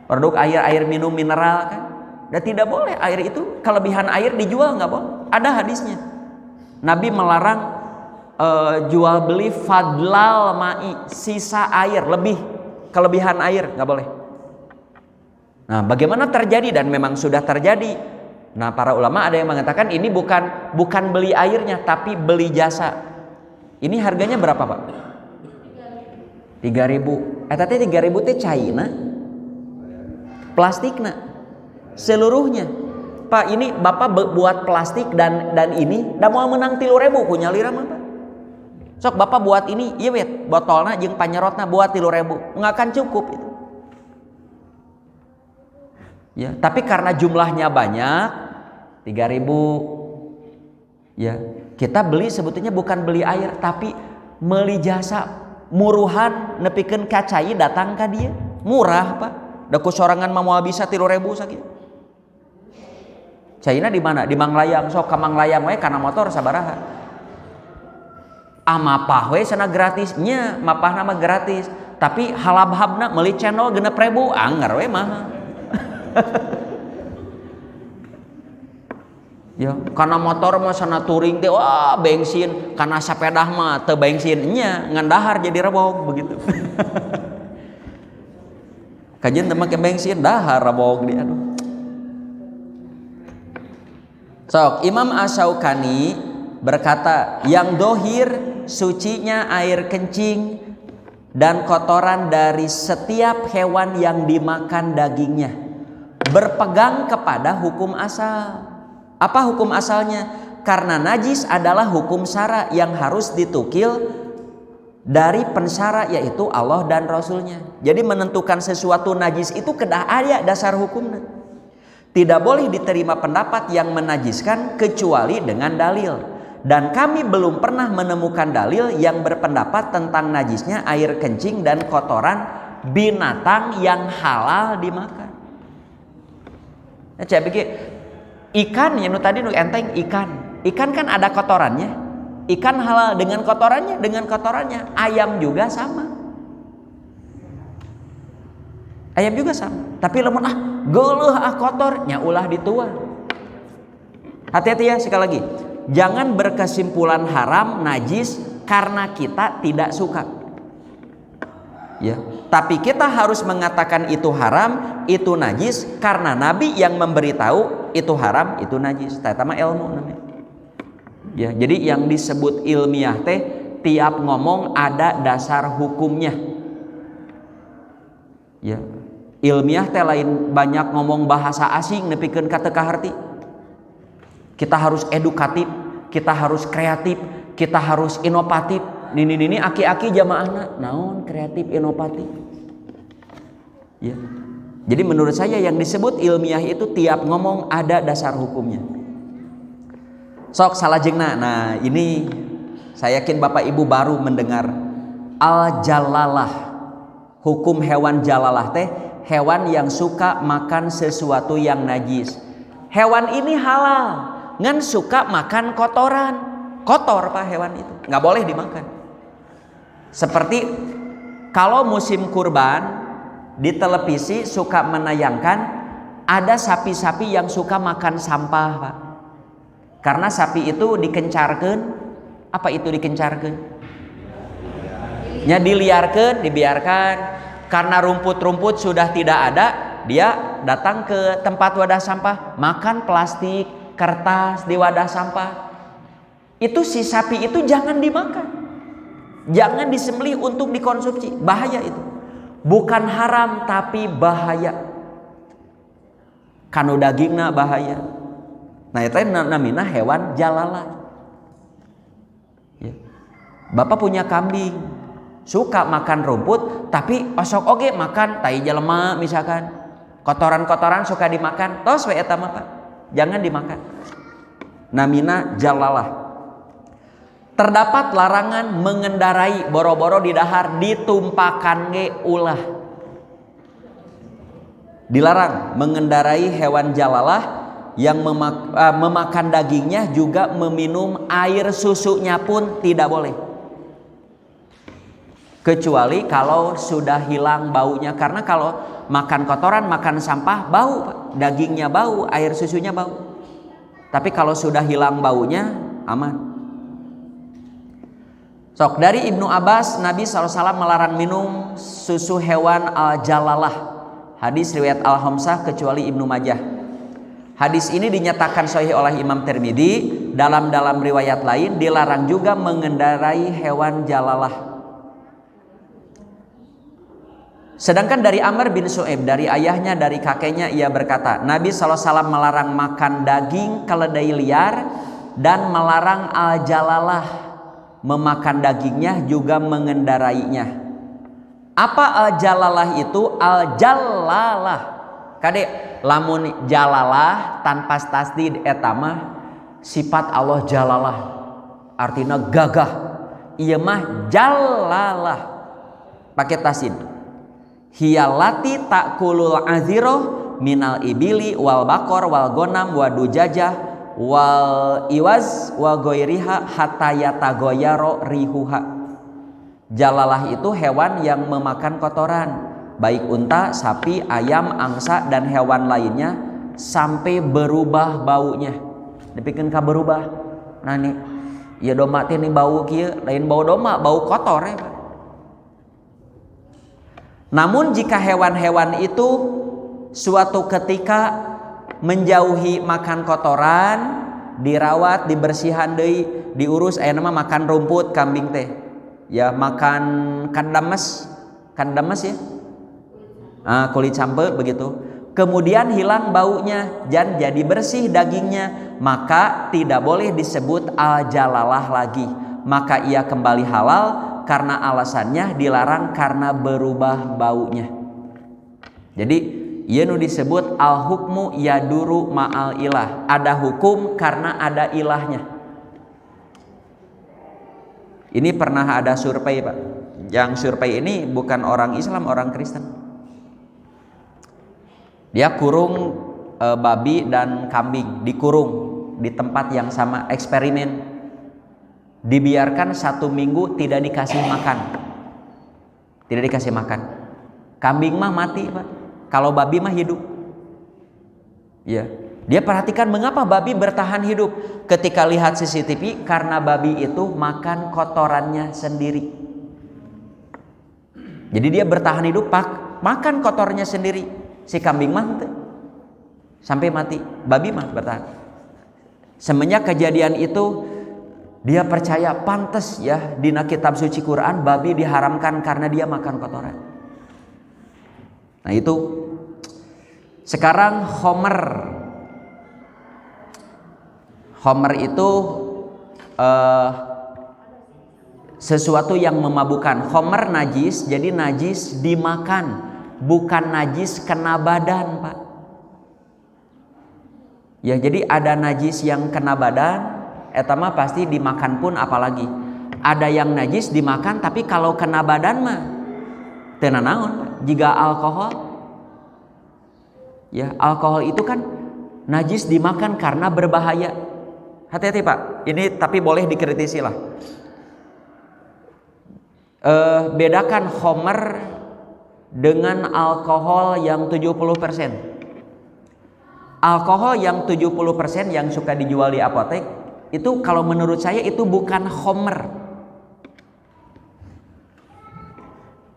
Produk air minum mineral kan. Dan tidak boleh air itu, kelebihan air dijual nggak boleh. Ada hadisnya. Nabi melarang jual beli fadlal ma'i, sisa air, kelebihan air nggak boleh. Nah, bagaimana terjadi dan memang sudah terjadi. Nah, para ulama ada yang mengatakan ini bukan beli airnya tapi beli jasa. Ini harganya berapa, Pak? 3.000. Tadi 3.000 teh cairna. Plastikna. Seluruhnya. Pak, ini Bapak buat plastik dan ini da mau menang 3.000 punya lira mah, Pak. Sok Bapak buat ini, ieu wet, botolna jeung panyerotna buat 3.000. Enggak akan cukup itu. Ya, tapi karena jumlahnya banyak 3.000, ya kita beli sebetulnya bukan beli air tapi meuli jasa muruhan nepikeun ka cai datang ka dia murah Pak. Da ku sorangan mah moal bisa 3.000 sakitu. Caina di mana? Di Manglayang. Sok ka Manglayang we kana motor sabaraha? Mapah we sana gratis nya, mapahna mah gratis. Tapi halab-habna meuli channel 6.000 anggar we mahal. Ya, karena motor mah sana touring teh wah bensin, karena sepeda mah teu bensin nya ngan dahar jadi rebog begitu. Kajian teu make bensin dahar rebog dia aduh. Sok Imam Asy-Syaukani berkata, yang dohir sucinya air kencing dan kotoran dari setiap hewan yang dimakan dagingnya, berpegang kepada hukum asal. Apa hukum asalnya? Karena najis adalah hukum syara yang harus ditukil dari pensyara, yaitu Allah dan Rasulnya. Jadi menentukan sesuatu najis itu kedah aya dasar hukumnya. Tidak boleh diterima pendapat yang menajiskan kecuali dengan dalil. Dan kami belum pernah menemukan dalil yang berpendapat tentang najisnya air kencing dan kotoran binatang yang halal dimakan. Nah, saya pikir ikan yang tadi enteng ikan kan ada kotorannya. Ikan halal dengan kotorannya. Ayam juga sama. Tapi lamun geuleuh kotor nya ulah dituang. Hati-hati ya sekali lagi. Jangan berkesimpulan haram najis karena kita tidak suka. Ya, tapi kita harus mengatakan itu haram, itu najis karena Nabi yang memberitahu itu haram, itu najis. Eta mah ilmu namanya. Ya, jadi yang disebut ilmiah teh tiap ngomong ada dasar hukumnya. Ya. Ilmiah teh lain banyak ngomong bahasa asing nepikeun ka teu kaharti. Kita harus edukatif, kita harus kreatif, kita harus inovatif. Nini aki-aki jamaahna naon kreatif inovatif. Ya. Jadi menurut saya yang disebut ilmiah itu tiap ngomong ada dasar hukumnya. Sok salajengna. Nah, ini saya yakin Bapak Ibu baru mendengar al-jalalah. Hukum hewan jalalah teh hewan yang suka makan sesuatu yang najis. Hewan ini halal, ngan suka makan kotoran. Kotor Pak hewan itu, nggak boleh dimakan. Seperti kalau musim kurban di televisi suka menayangkan ada sapi-sapi yang suka makan sampah Pak. Karena sapi itu dikencarkan. Apa itu dikencarkan? Ya diliarkan, dibiarkan. Karena rumput-rumput sudah tidak ada, dia datang ke tempat wadah sampah, makan plastik, kertas di wadah sampah. Itu si sapi itu jangan dimakan. Jangan disembelih untuk dikonsumsi, bahaya itu. bukan haram tapi bahaya. Kanu dagingna bahaya. Nah itu namina hewan jalalah. Ya. Bapak punya kambing, suka makan rumput, tapi osok oge makan tai jelema misalkan. Kotoran-kotoran suka dimakan, tos we eta mah Pak. Jangan dimakan. Namina jalalah. Terdapat larangan mengendarai boro-boro di dahar ditumpakan ge ulah. Dilarang mengendarai hewan jalalah yang memakan dagingnya, juga meminum air susunya pun tidak boleh. Kecuali kalau sudah hilang baunya, karena kalau makan kotoran, makan sampah bau, dagingnya bau, air susunya bau. Tapi kalau sudah hilang baunya aman. Sok dari Ibnu Abbas, Nabi SAW melarang minum susu hewan al-jalalah. Hadis riwayat Al-Hamsah kecuali Ibnu Majah. Hadis ini dinyatakan sahih oleh Imam Tirmidzi. Dalam riwayat lain dilarang juga mengendarai hewan jalalah. Sedangkan dari Amr bin Su'aib, dari ayahnya, dari kakeknya, ia berkata, Nabi SAW melarang makan daging keledai liar dan melarang al-jalalah memakan dagingnya, juga mengendarainya. Apa al-jalalah itu? Al-jalalah kade lamun jalalah tanpa tasdid eta mah sifat Allah jalalah, artinya gagah. Ieu mah jalalah pakai tasdid. Hiyalati takulul aziro minal ibili wal bakor wal gonam wa dujajah wal iwaz wa goiriha hatta yatagoyaro rihuha. Jalalah itu hewan yang memakan kotoran, baik unta, sapi, ayam, angsa dan hewan lainnya sampai berubah baunya. Dipikeun ka berubah. Nah nih, ya domba teh nih bau kieu, lain bau domba, bau kotor ya. Namun jika hewan-hewan itu suatu ketika menjauhi makan kotoran, dirawat, dibersihan deui, diurus, aya nama makan rumput kambing teh. Ya makan kandames ya. Kulit campe begitu. Kemudian hilang baunya dan jadi bersih dagingnya, maka tidak boleh disebut al-jalalah lagi. Maka ia kembali halal karena alasannya dilarang karena berubah baunya. Jadi ieu nu disebut al-hukmu yaduru ma'al ilah. Ada hukum karena ada ilahnya. Ini pernah ada survei Pak. Yang survei ini bukan orang Islam, orang Kristen. Dia kurung babi dan kambing, dikurung di tempat yang sama, eksperimen. Dibiarkan 1 minggu tidak dikasih makan. Tidak dikasih makan. Kambing mah mati Pak. Kalau babi mah hidup. Ya. Dia perhatikan mengapa babi bertahan hidup. Ketika lihat CCTV, karena babi itu makan kotorannya sendiri. Jadi dia bertahan hidup makan kotornya sendiri. Si kambing mah sampai mati, babi mah bertahan. Semenjak kejadian itu dia percaya pantas ya dina kitab suci Quran babi diharamkan karena dia makan kotoran. Nah itu. Sekarang Homer itu sesuatu yang memabukkan. Homer najis, jadi najis dimakan, bukan najis kena badan Pak. Ya jadi ada najis yang kena badan, eta mah pasti dimakan pun apalagi. Ada yang najis dimakan tapi kalau kena badan mah teu naon, jiga alkohol. Ya alkohol itu kan najis dimakan karena berbahaya. Hati-hati Pak, ini tapi boleh dikritisi lah. Bedakan Homer dengan alkohol yang 70%. Alkohol yang 70% yang suka dijual di apotek, itu kalau menurut saya itu bukan Homer.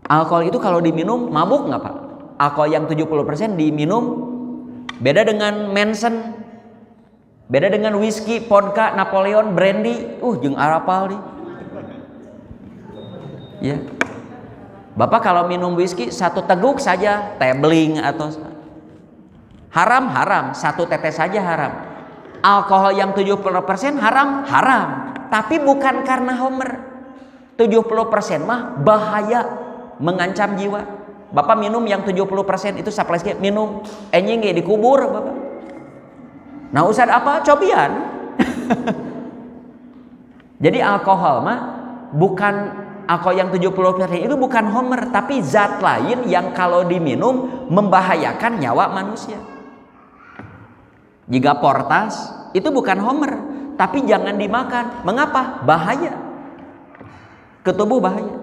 Alkohol itu kalau diminum mabuk nggak Pak? Alkohol yang 70% diminum beda dengan Manson. Beda dengan whisky, vodka, Napoleon, brandy, jeung arapal nih. Ya. Bapak kalau minum whisky 1 teguk saja, tabling atau haram, haram. 1 tetes saja haram. Alkohol yang 70% haram, haram. Tapi bukan karena homer. 70% mah bahaya, mengancam jiwa. Bapak minum yang 70% itu saplesnya minum, enjing ge dikubur Bapak. Nah Ustaz apa? Cobian. Jadi alkohol mah bukan, alkohol yang 70% itu bukan homer, tapi zat lain yang kalau diminum membahayakan nyawa manusia. Jika portas itu bukan homer, tapi jangan dimakan. Mengapa? Bahaya. Ke tubuh bahaya.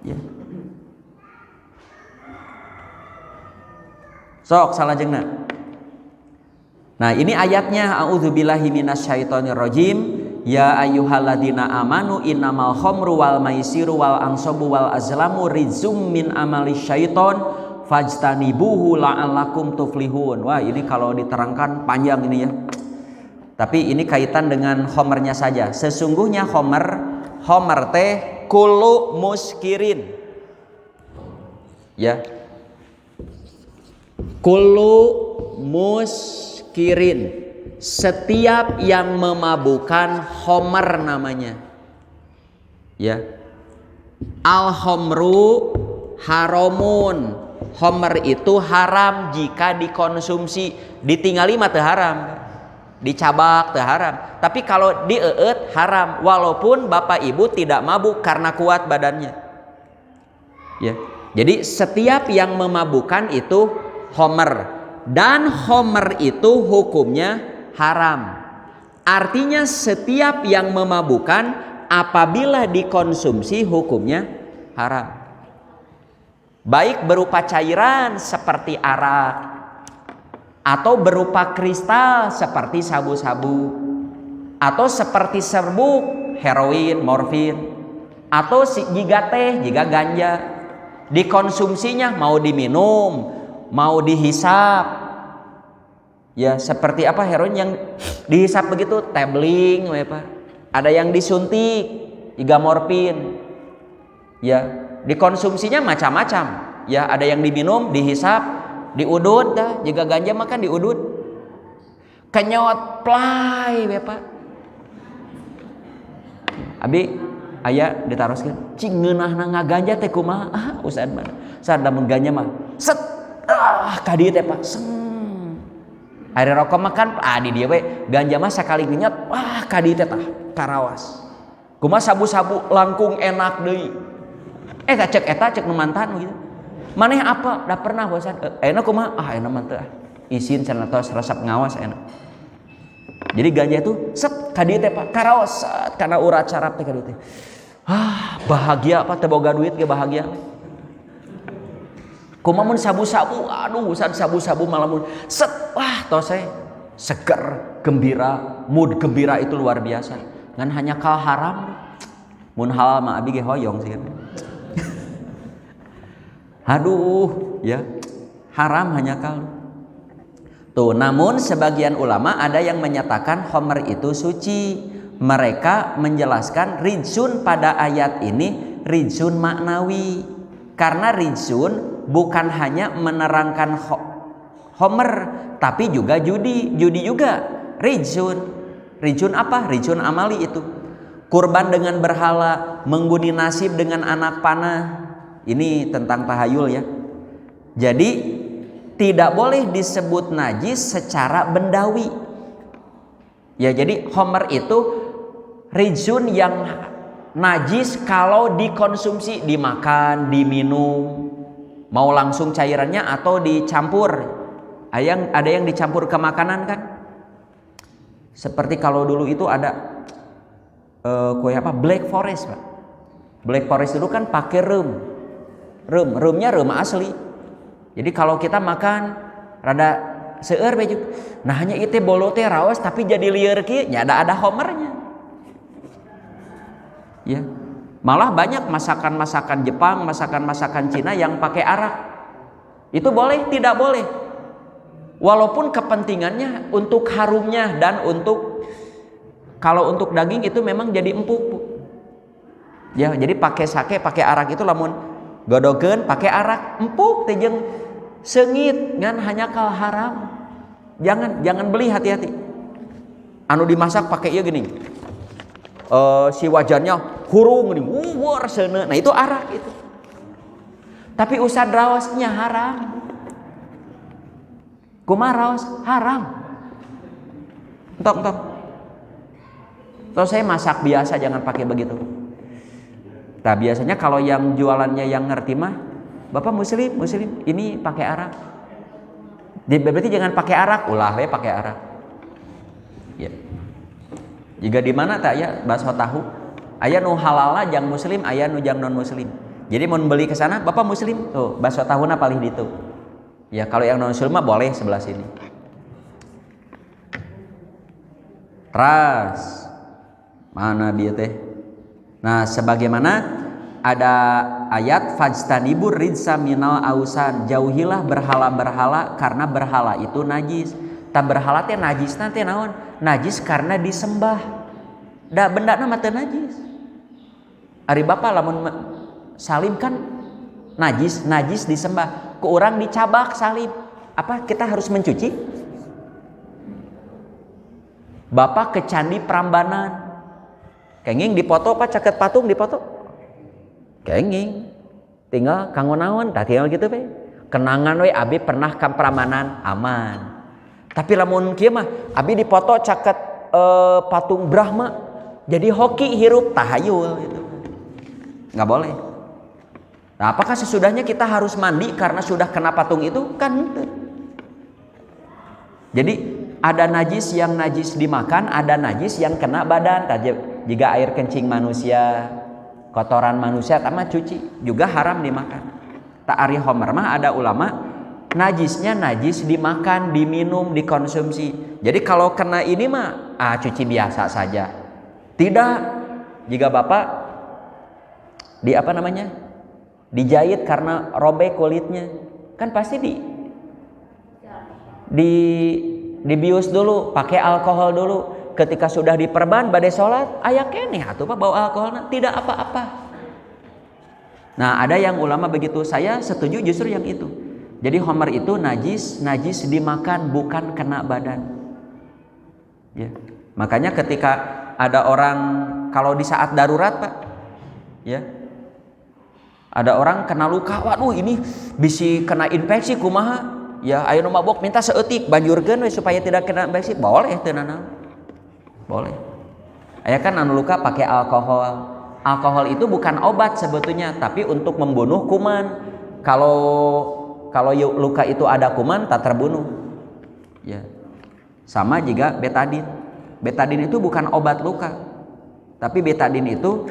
Ya. Sok salajengna. Nah, ini ayatnya a'udzubillahi minasyaitonirrajim. Ya ayyuhalladzina amanu innamal khamru wal maisiru wal ansabu wal azlamu rizum min amali syaiton fajtanibuhu la'allakum tuflihun. Wah, ini kalau diterangkan panjang ini ya. Tapi ini kaitan dengan khomernya saja. Sesungguhnya khomer teh kullu muskirin. Ya. Kullu muskirin. Setiap yang memabukkan homer namanya. Ya. Al-homru haramun. Homer itu haram jika dikonsumsi. Ditinggali mah teu haram. Dicabak teu haram. Tapi kalau dieut haram. Walaupun bapak ibu tidak mabuk karena kuat badannya. Ya. Jadi setiap yang memabukkan itu homer. Dan homer itu hukumnya haram. Artinya setiap yang memabukkan apabila dikonsumsi hukumnya haram. Baik berupa cairan seperti arak atau berupa kristal seperti sabu-sabu atau seperti serbuk heroin, morfin atau jika teh, jika ganja dikonsumsinya mau diminum, mau dihisap. Ya seperti apa heroin yang dihisap begitu, tabling, apa? Ada yang disuntik, juga morfin. Ya, dikonsumsinya macam-macam. Ya, ada yang diminum, dihisap, diudut dah, jika ganja makan diudut. Kenyot play, apa? Abi aya ditaroskeun, cing ngeunahna ngaganja teh kumaha? Ah, Ustaz mah. Sada mun ganja mah. Set. Ka dieu teh Pak. Air rokok makan di dia we ganja mah sakali ngenyot ka dieu teh tah karawas. Kumaha sabu-sabu langkung enak deui. Cek eta cek nu mantan gitu. Maneh apa? Da pernah bosan. Enak kumaha? Enak mah teu. Isin cenah tos resep ngawas enak. Jadi ganja itu set ka dieu teh Pak karawas kana urat carap teh ka dieu teh. Bahagia apa teh boga duit ge bahagia. Kumamun sabu-sabu, aduh usan sabu-sabu malam set, tos seger, gembira, mood gembira itu luar biasa. Ngan hanya kal haram, mun halal mah abi ge hoyong sih. Aduh, ya haram hanya kal. Tuh, namun sebagian ulama ada yang menyatakan homer itu suci. Mereka menjelaskan rijsun pada ayat ini rijsun maknawi. Karena rijsun bukan hanya menerangkan homer, tapi juga judi juga rijsun. Rijsun apa? Rijsun amali itu. Kurban dengan berhala, mengundi nasib dengan anak panah. Ini tentang tahayul ya. Jadi tidak boleh disebut najis secara bendawi. Ya, jadi homer itu rijsun yang najis kalau dikonsumsi, dimakan, diminum, mau langsung cairannya atau dicampur. Ada yang dicampur ke makanan kan? Seperti kalau dulu itu ada kue apa? Black Forest, Pak. Black Forest itu kan pakai rumnya rum asli. Jadi kalau kita makan rada seueur bejuk. Nah hanya itu bolo teh raos tapi jadi lieur kieu nya ada homernya. Ya, malah banyak masakan-masakan Jepang, masakan-masakan Cina yang pakai arak. Itu boleh, tidak boleh. Walaupun kepentingannya untuk harumnya dan untuk kalau untuk daging itu memang jadi empuk. Ya, jadi pakai sake, pakai arak itu lamun godogeun pakai arak empuk teh jeung seungit ngan hanya kal haram. Jangan beli, hati-hati. Anu dimasak pakai ieu geuning. Si wajannya hurung geuning, wur seuneu. Nah, itu arak itu. Tapi usad raosnya haram. Kumaha raos? Haram. Entok. Kalau saya masak biasa jangan pakai begitu. Nah, biasanya kalau yang jualannya yang ngerti mah, Bapak muslim, ini pakai arak. Berarti jangan pakai arak, ulah we pakai arak. Ya. Jika di mana tak ya bakso tahu, aya nu halal jang muslim, aya nu jang non muslim. Jadi mau beli ke sana, Bapak muslim, tuh bakso tahuna paling ditu. Ya, kalau yang non muslim mah boleh sebelah sini. Ras. Mana dia teh? Nah, sebagaimana ada ayat fajtanibur ridsa minal ausan, jauhilah berhala-berhala karena berhala itu najis. Tak berhala teh najis teh naon? Najis karena disembah. Da benda nama teh najis. Ari Bapak lamun salib kan najis disembah. Ku urang dicabak salib. Apa kita harus mencuci? Bapak ke candi Prambanan. Kenging dipoto apa caket patung dipoto? Kenging. Tinggal kanggo naon? Tah tinggal gitu we. Kenangan we abi pernah ka Prambanan aman. Tapi lamun kieu mah abi dipoto caket patung Brahma. Jadi hoki hirup tahayul gitu. Enggak boleh. Nah, apakah sesudahnya kita harus mandi karena sudah kena patung itu? Kan itu. Jadi ada najis yang najis dimakan, ada najis yang kena badan. Jika air kencing manusia, kotoran manusia, sama cuci juga haram dimakan. Tak ari homer mah ada ulama najisnya najis dimakan, diminum, dikonsumsi. Jadi kalau kena ini mah cuci biasa saja. Tidak. Jika Bapak dijahit karena robek kulitnya, kan pasti dibius dulu, pakai alkohol dulu. Ketika sudah diperban badai sholat, aya keneh atuh Pak bau alkoholna, tidak apa-apa. Nah, ada yang ulama begitu, saya setuju justru yang itu. Jadi homer itu najis dimakan, bukan kena badan. Ya. Makanya ketika ada orang, kalau di saat darurat Pak, ya, ada orang kena luka, waduh ini bisi kena infeksi kumaha, ya ayo nu mabok minta seeutik banjurkeun we supaya tidak kena infeksi, boleh teu naon. Boleh. Aya kan anu luka pakai alkohol. Alkohol itu bukan obat sebetulnya, tapi untuk membunuh kuman. Kalau luka itu ada kuman tak terbunuh. Ya. Sama juga betadin. Betadin itu bukan obat luka. Tapi betadin itu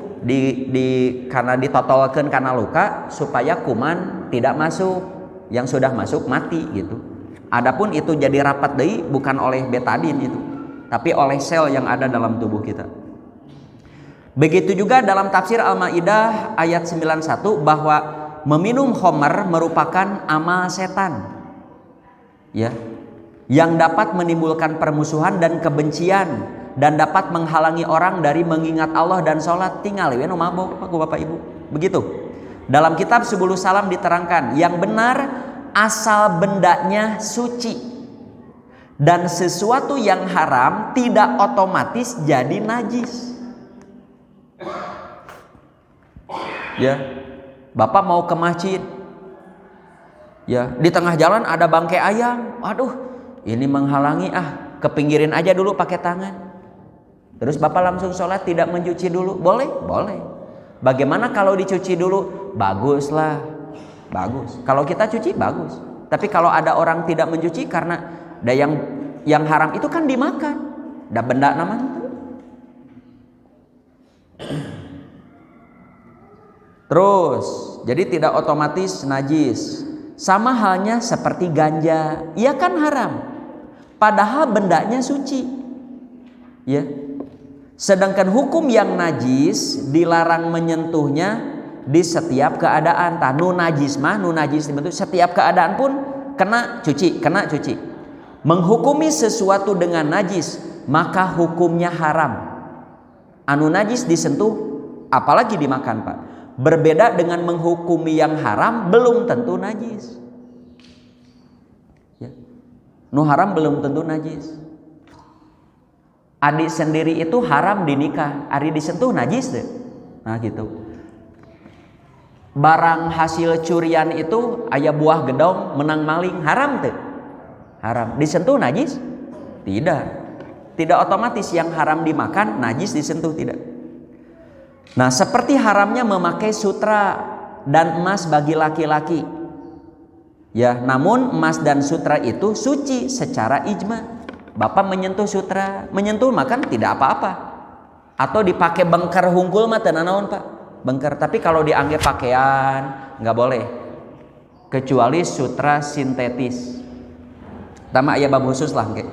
karena ditotolkeun karena luka supaya kuman tidak masuk, yang sudah masuk mati gitu. Adapun itu jadi rapat deui bukan oleh betadin itu, tapi oleh sel yang ada dalam tubuh kita. Begitu juga dalam tafsir Al-Maidah ayat 91 bahwa meminum khamr merupakan amal setan. Ya. Yang dapat menimbulkan permusuhan dan kebencian dan dapat menghalangi orang dari mengingat Allah dan sholat. Tinggal we nu mabok Bapak Ibu. Begitu. Dalam kitab Subulus Salam diterangkan, yang benar asal bendanya suci dan sesuatu yang haram tidak otomatis jadi najis. Ya, Bapak mau ke masjid, ya di tengah jalan ada bangkai ayam, aduh ini menghalangi, kepinggirin aja dulu pakai tangan. Terus Bapak langsung sholat tidak mencuci dulu, boleh? Boleh. Bagaimana kalau dicuci dulu? Baguslah, bagus. Kalau kita cuci bagus. Tapi kalau ada orang tidak mencuci karena ada yang haram itu kan dimakan, ada benda namanya. Terus, jadi tidak otomatis najis. Sama halnya seperti ganja, ia kan haram. Padahal bendanya suci. Ya. Sedangkan hukum yang najis dilarang menyentuhnya di setiap keadaan. Nu najis dibentuk setiap keadaan pun kena cuci. Menghukumi sesuatu dengan najis maka hukumnya haram. Anu najis disentuh apalagi dimakan Pak. Berbeda dengan menghukumi yang haram belum tentu najis. Ya. Nu haram belum tentu najis. Adik sendiri itu haram dinikah, ari disentuh najis deh. Nah gitu. Barang hasil curian itu aya buah gedong menang maling haram tuh. Haram. Disentuh najis? Tidak. Tidak otomatis yang haram dimakan najis disentuh, tidak. Nah, seperti haramnya memakai sutra dan emas bagi laki-laki. Ya, namun emas dan sutra itu suci secara ijma. Bapak menyentuh sutra, menyentuh makan tidak apa-apa. Atau dipakai bengker hungkul mah teu naon, Pak. Bengker, tapi kalau dianggap pakaian nggak boleh. Kecuali sutra sintetis. Tama aya bab khusus lah, okay?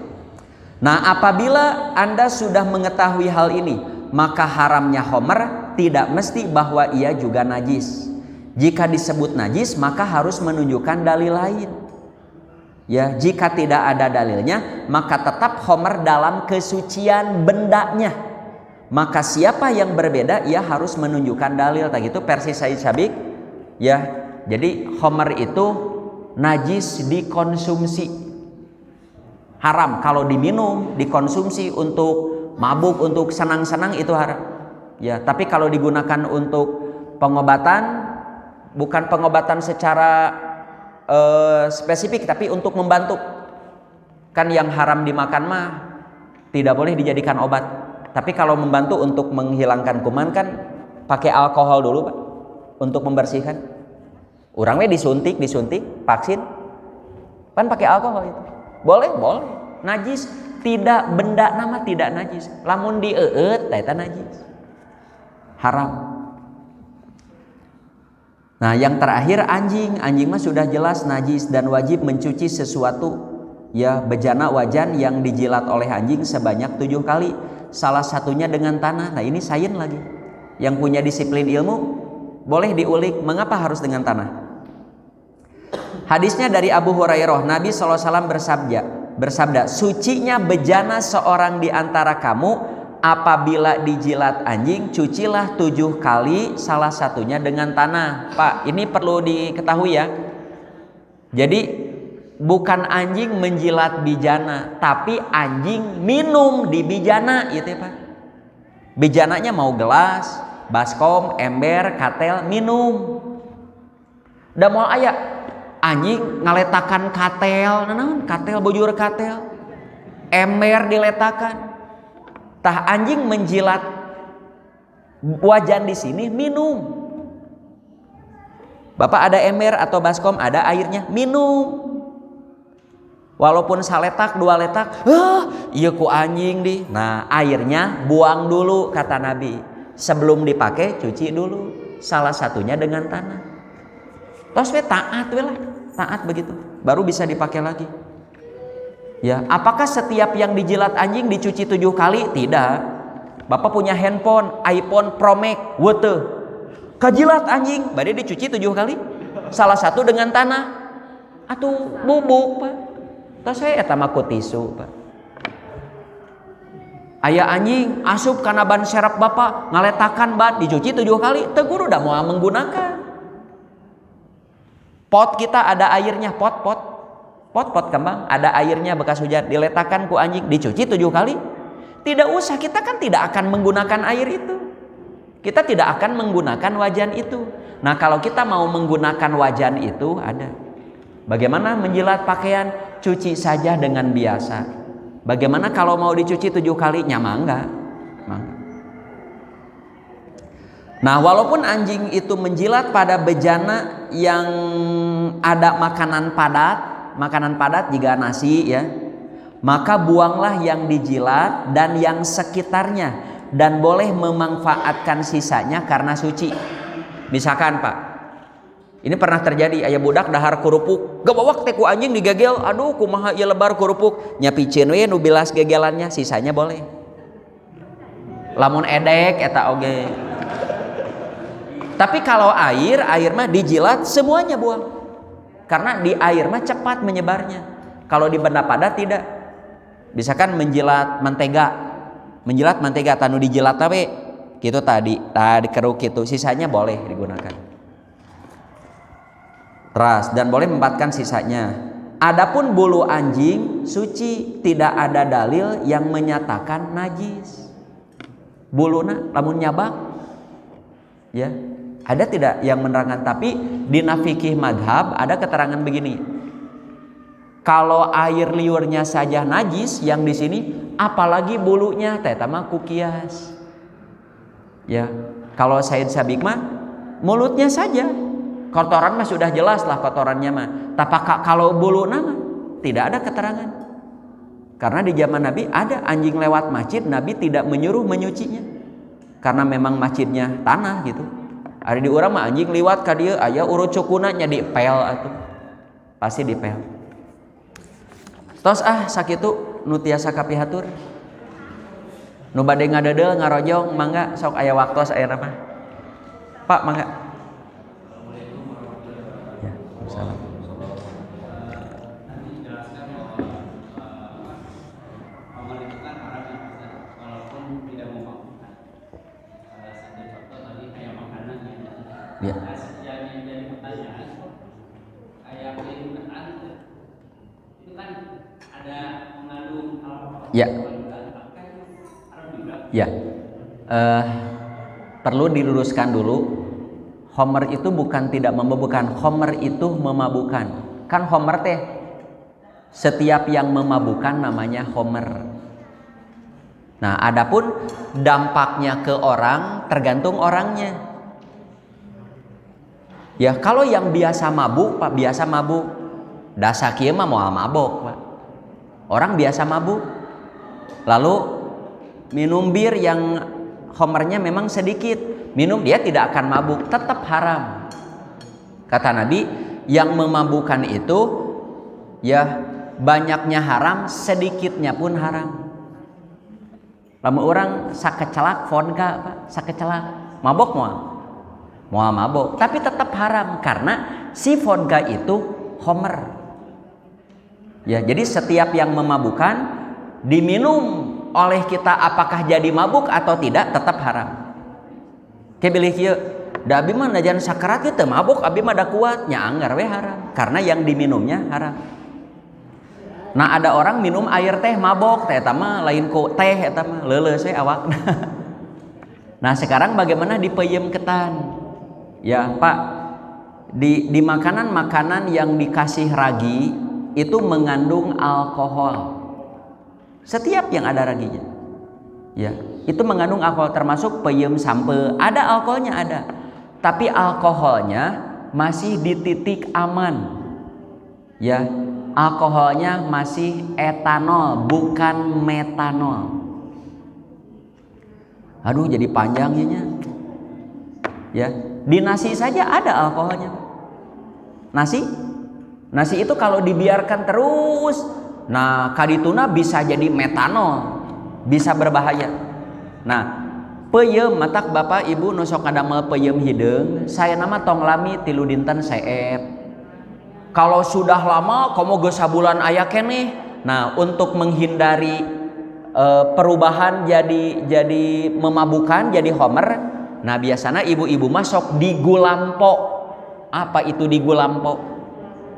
Nah, apabila Anda sudah mengetahui hal ini, maka haramnya homer tidak mesti bahwa ia juga najis. Jika disebut najis, maka harus menunjukkan dalil lain. Ya, jika tidak ada dalilnya, maka tetap homer dalam kesucian bendanya. Maka siapa yang berbeda, ia harus menunjukkan dalil. Tak gitu Persis Said Sabiq. Ya, jadi homer itu najis dikonsumsi. Haram kalau diminum, dikonsumsi untuk mabuk, untuk senang-senang itu haram. Ya, tapi kalau digunakan untuk pengobatan, bukan pengobatan secara spesifik, tapi untuk membantu. Kan yang haram dimakan mah tidak boleh dijadikan obat. Tapi kalau membantu untuk menghilangkan kuman kan pakai alkohol dulu Pak, untuk membersihkan. Urang we disuntik vaksin, kan pakai alkohol itu. Boleh. Najis tidak, benda nama tidak najis. Lamun dieut eta najis. Haram. Nah, yang terakhir anjing mah sudah jelas najis dan wajib mencuci sesuatu. Ya, bejana wajan yang dijilat oleh anjing sebanyak 7 kali. Salah satunya dengan tanah. Nah, ini sains lagi. Yang punya disiplin ilmu boleh diulik mengapa harus dengan tanah. Hadisnya dari Abu Hurairah, Nabi SAW bersabda, sucinya bejana seorang di antara kamu apabila dijilat anjing, cucilah 7 kali, salah satunya dengan tanah. Pak, ini perlu diketahui ya. Jadi bukan anjing menjilat bijana, tapi anjing minum di bijana, gitu ya Pak. Bijananya mau gelas, baskom, ember, katel, minum. Da mau aya anjing ngaletakan katel, naon? Katel bujur katel. Ember diletakan. Tah anjing menjilat wajan di sini minum. Bapak ada ember atau baskom, ada airnya, minum. Walaupun saletak 2 letak, iya ku anjing di. Nah, airnya buang dulu kata Nabi. Sebelum dipakai cuci dulu. Salah satunya dengan tanah. Terus we taat we lah. Taat begitu, baru bisa dipakai lagi. Ya, apakah setiap yang dijilat anjing dicuci 7 kali? Tidak. Bapak punya handphone, iPhone Pro Max, wete. Kajilat anjing, bade dicuci 7 kali. Salah satu dengan tanah. Atuh bubuk, Pak. Tas saya eta mah ku tisu, Pak. Aya anjing asup kana ban serep Bapak, ngaletakan ban dicuci 7 kali, teu kudu da moal menggunakan. Pot kita ada airnya, pot kembang ada airnya bekas hujan, diletakkan ku anjing, dicuci 7 kali. Tidak usah, kita kan tidak akan menggunakan air itu. Kita tidak akan menggunakan wajan itu. Nah, kalau kita mau menggunakan wajan itu ada. Bagaimana menjilat pakaian? Cuci saja dengan biasa. Bagaimana kalau mau dicuci 7 kali? Mangga. Nah, walaupun anjing itu menjilat pada bejana yang ada makanan padat jika nasi ya, maka buanglah yang dijilat dan yang sekitarnya, dan boleh memanfaatkan sisanya karena suci. Misalkan Pak, ini pernah terjadi, aya budak dahar kurupuk, gabawak teh ku anjing digegel, aduh kumaha ieu lebar kurupuk, nyapicieun we nu bilas gegelannya, sisanya boleh. Lamun edek eta oge. Tapi kalau air mah dijilat semuanya buang. Karena di air mah cepat menyebarnya. Kalau di benda padat tidak. Misalkan menjilat mentega tanu dijilat we Gitu tadi dikeruk gitu, sisanya boleh digunakan. Teras dan boleh memempatkan sisanya. Adapun bulu anjing suci, tidak ada dalil yang menyatakan najis. Buluna lamun nyabak, ya ada tidak yang menerangkan? Tapi di fikih madhab ada keterangan begini: kalau air liurnya saja najis, yang di sini apalagi bulunya, teh mah kukias. Ya, kalau Said Sabiq mah mulutnya saja. Kotoran mah sudah jelas lah kotorannya mah. Tapi kalau bulu nama tidak ada keterangan. Karena di zaman Nabi ada anjing lewat masjid, Nabi tidak menyuruh menyucinya. Karena memang masjidnya tanah gitu. Ada di urang mah anjing liwat ka dieu aya urut cukuna nya dipel atuh. Pasti dipel. Tos sakitu nu tiasa kapihatur. Nu bade ngadedel ngarojong mangga sok aya waktos aya mah. Pak mangga. Salam. Ya. Ya. Ya. Perlu diluruskan dulu. Homer itu bukan tidak memabukkan, homer itu memabukkan. Kan homer teh setiap yang memabukkan namanya homer. Nah, adapun dampaknya ke orang tergantung orangnya. Ya, kalau yang biasa mabuk, Pak, biasa mabuk. Dasa kieu mah moal mabok, Pak. Orang biasa mabuk. Lalu minum bir yang homernya memang sedikit, minum dia tidak akan mabuk, tetap haram. Kata Nabi, yang memabukkan itu ya banyaknya haram, sedikitnya pun haram. Lamun orang sakecelak vodka, Pak, sakecelak mabok moal mabok, tapi tetap haram karena si vodka itu homer. Ya, jadi setiap yang memabukkan diminum oleh kita apakah jadi mabuk atau tidak tetap haram. Kebilih kieu, da abi mah najan sakarat teu mabuk, abi mah da kuat, nya anggar we haram karena yang diminumnya haram. Nah, ada orang minum air teh mabok, teh eta mah lain ku teh eta mah leuleus we awakna. Nah, sekarang bagaimana dipeuyeum ketan? Ya, Pak, di makanan-makanan yang dikasih ragi itu mengandung alkohol. Setiap yang ada raginya, ya itu mengandung alkohol, termasuk peyem sampe ada alkoholnya ada, tapi alkoholnya masih di titik aman, ya alkoholnya masih etanol bukan metanol. Aduh jadi panjangnya, ya di nasi saja ada alkoholnya. Nasi itu kalau dibiarkan terus, nah kadituna bisa jadi metanol, bisa berbahaya. Nah, peuyeum matak Bapak Ibu nu sok ngadamel peuyeum hideung, saya nama tong lami 3 dinten seep. Kalau sudah lama komo geus sabulan aya keneh. Nah, untuk menghindari perubahan jadi memabukan, jadi homer, nah biasanya ibu-ibu masuk di gulampo. Apa itu di gulampo?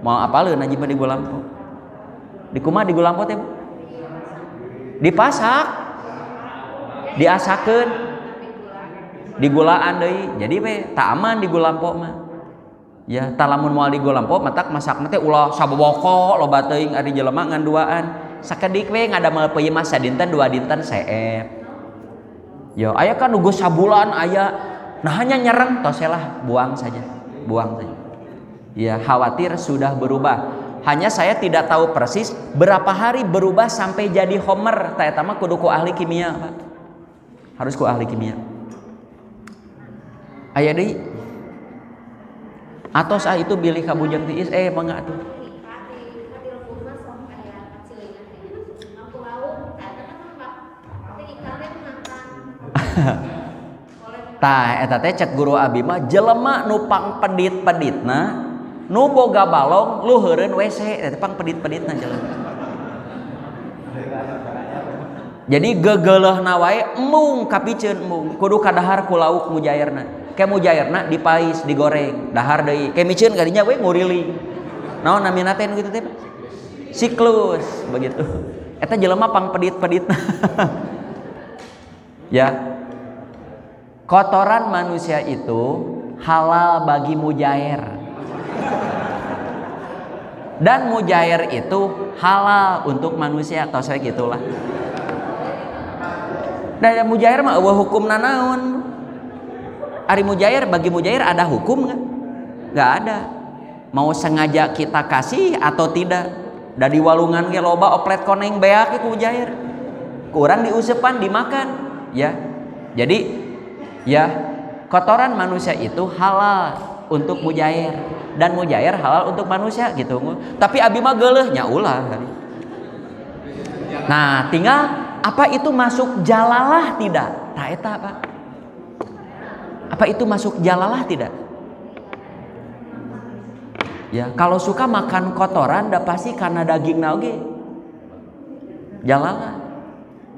Mau apaleun aja di gulampo? Di kumaha di gulampo teh? Dipasak, diasakeun, digulaan deui. Jadi we tak aman di gulampo mah. Ya, talamun moal di gulampo matak masakna teh ulah saboboko loba teuing ari jelema ngan duaan. Sakedik we ngadamel peuyeum mah sadinten 2 dinten seep. Yo, aya kan nugu sabulan aya, nah hanya nyereng toselah buang saja. Ya, khawatir sudah berubah. Hanya saya tidak tahu persis berapa hari berubah sampai jadi homer. Eta mah kudu ku ahli kimia, Pak. Harus ku ahli kimia. Aya deui. Atos itu bilih ka bujang tiis mangga atuh. Tah eta teh cek guru abi mah jelema nu pang pedit-peditna nu boga balong luheureun WC eta pang pedit-peditna jelema. Jadi gegelehna wae embung kapiceun embung kudu kadahar ku lauk mujairna. Kayak mujairna dipais digoreng dahar deui. Kayak miceun kadinya we nguriling. Naon namina teh kitu teh? Siklus begitu. Eta jelema pang pedit-peditna. Ya. Kotoran manusia itu halal bagi mujair. Dan mujair itu halal untuk manusia, tos we gitulah. Dan mujair mah eueuh hukumna naon? Ari mujair bagi mujair ada hukum enggak? Enggak ada. Mau sengaja kita kasih atau tidak. Dari walungan ge loba oplet koneng beak ku mujair. Kurang diusepan dimakan, ya. Jadi ya, kotoran manusia itu halal untuk mujair dan mujair halal untuk manusia gitu. Tapi abi mah geuleuh nya ulah. Nah, tinggal apa itu masuk jalalah tidak? Tah eta Pak. Apa itu masuk jalalah tidak? Ya, kalau suka makan kotoran dah pasti karena dagingna oge. Jalalah.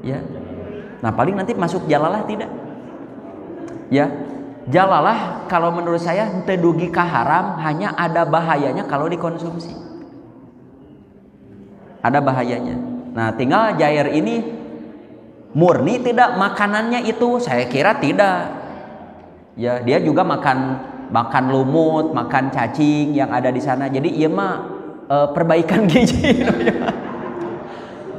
Ya. Nah, paling nanti masuk jalalah tidak? Ya. Jalalah kalau menurut saya teu dugi ka haram, hanya ada bahayanya kalau dikonsumsi. Ada bahayanya. Nah, tinggal jair ini murni tidak makanannya itu, saya kira tidak. Ya, dia juga makan lumut, makan cacing yang ada di sana. Jadi ieu mah perbaikan gizi.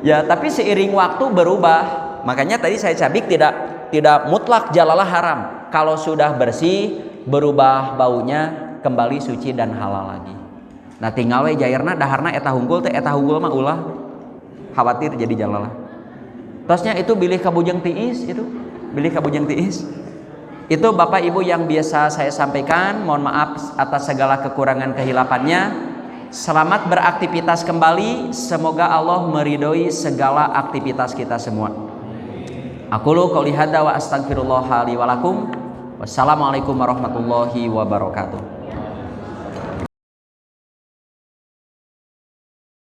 Ya, tapi seiring waktu berubah. Makanya tadi saya cabik tidak mutlak jalalah haram. Kalau sudah bersih, berubah baunya, kembali suci dan halal lagi. Nah, tinggal we jairna daharna eta hunggul teh, eta hunggul mah ulah khawatir jadi jalalah. Tosnya itu bilih kabujeng tiis itu, bilih kabujeng tiis. Itu Bapak Ibu yang biasa saya sampaikan, mohon maaf atas segala kekurangan kehilafannya. Selamat beraktivitas kembali, semoga Allah meridhoi segala aktivitas kita semua. Aqulu qouli hadza wa astaghfirullah li wa lakum. Wassalamualaikum warahmatullahi wabarakatuh.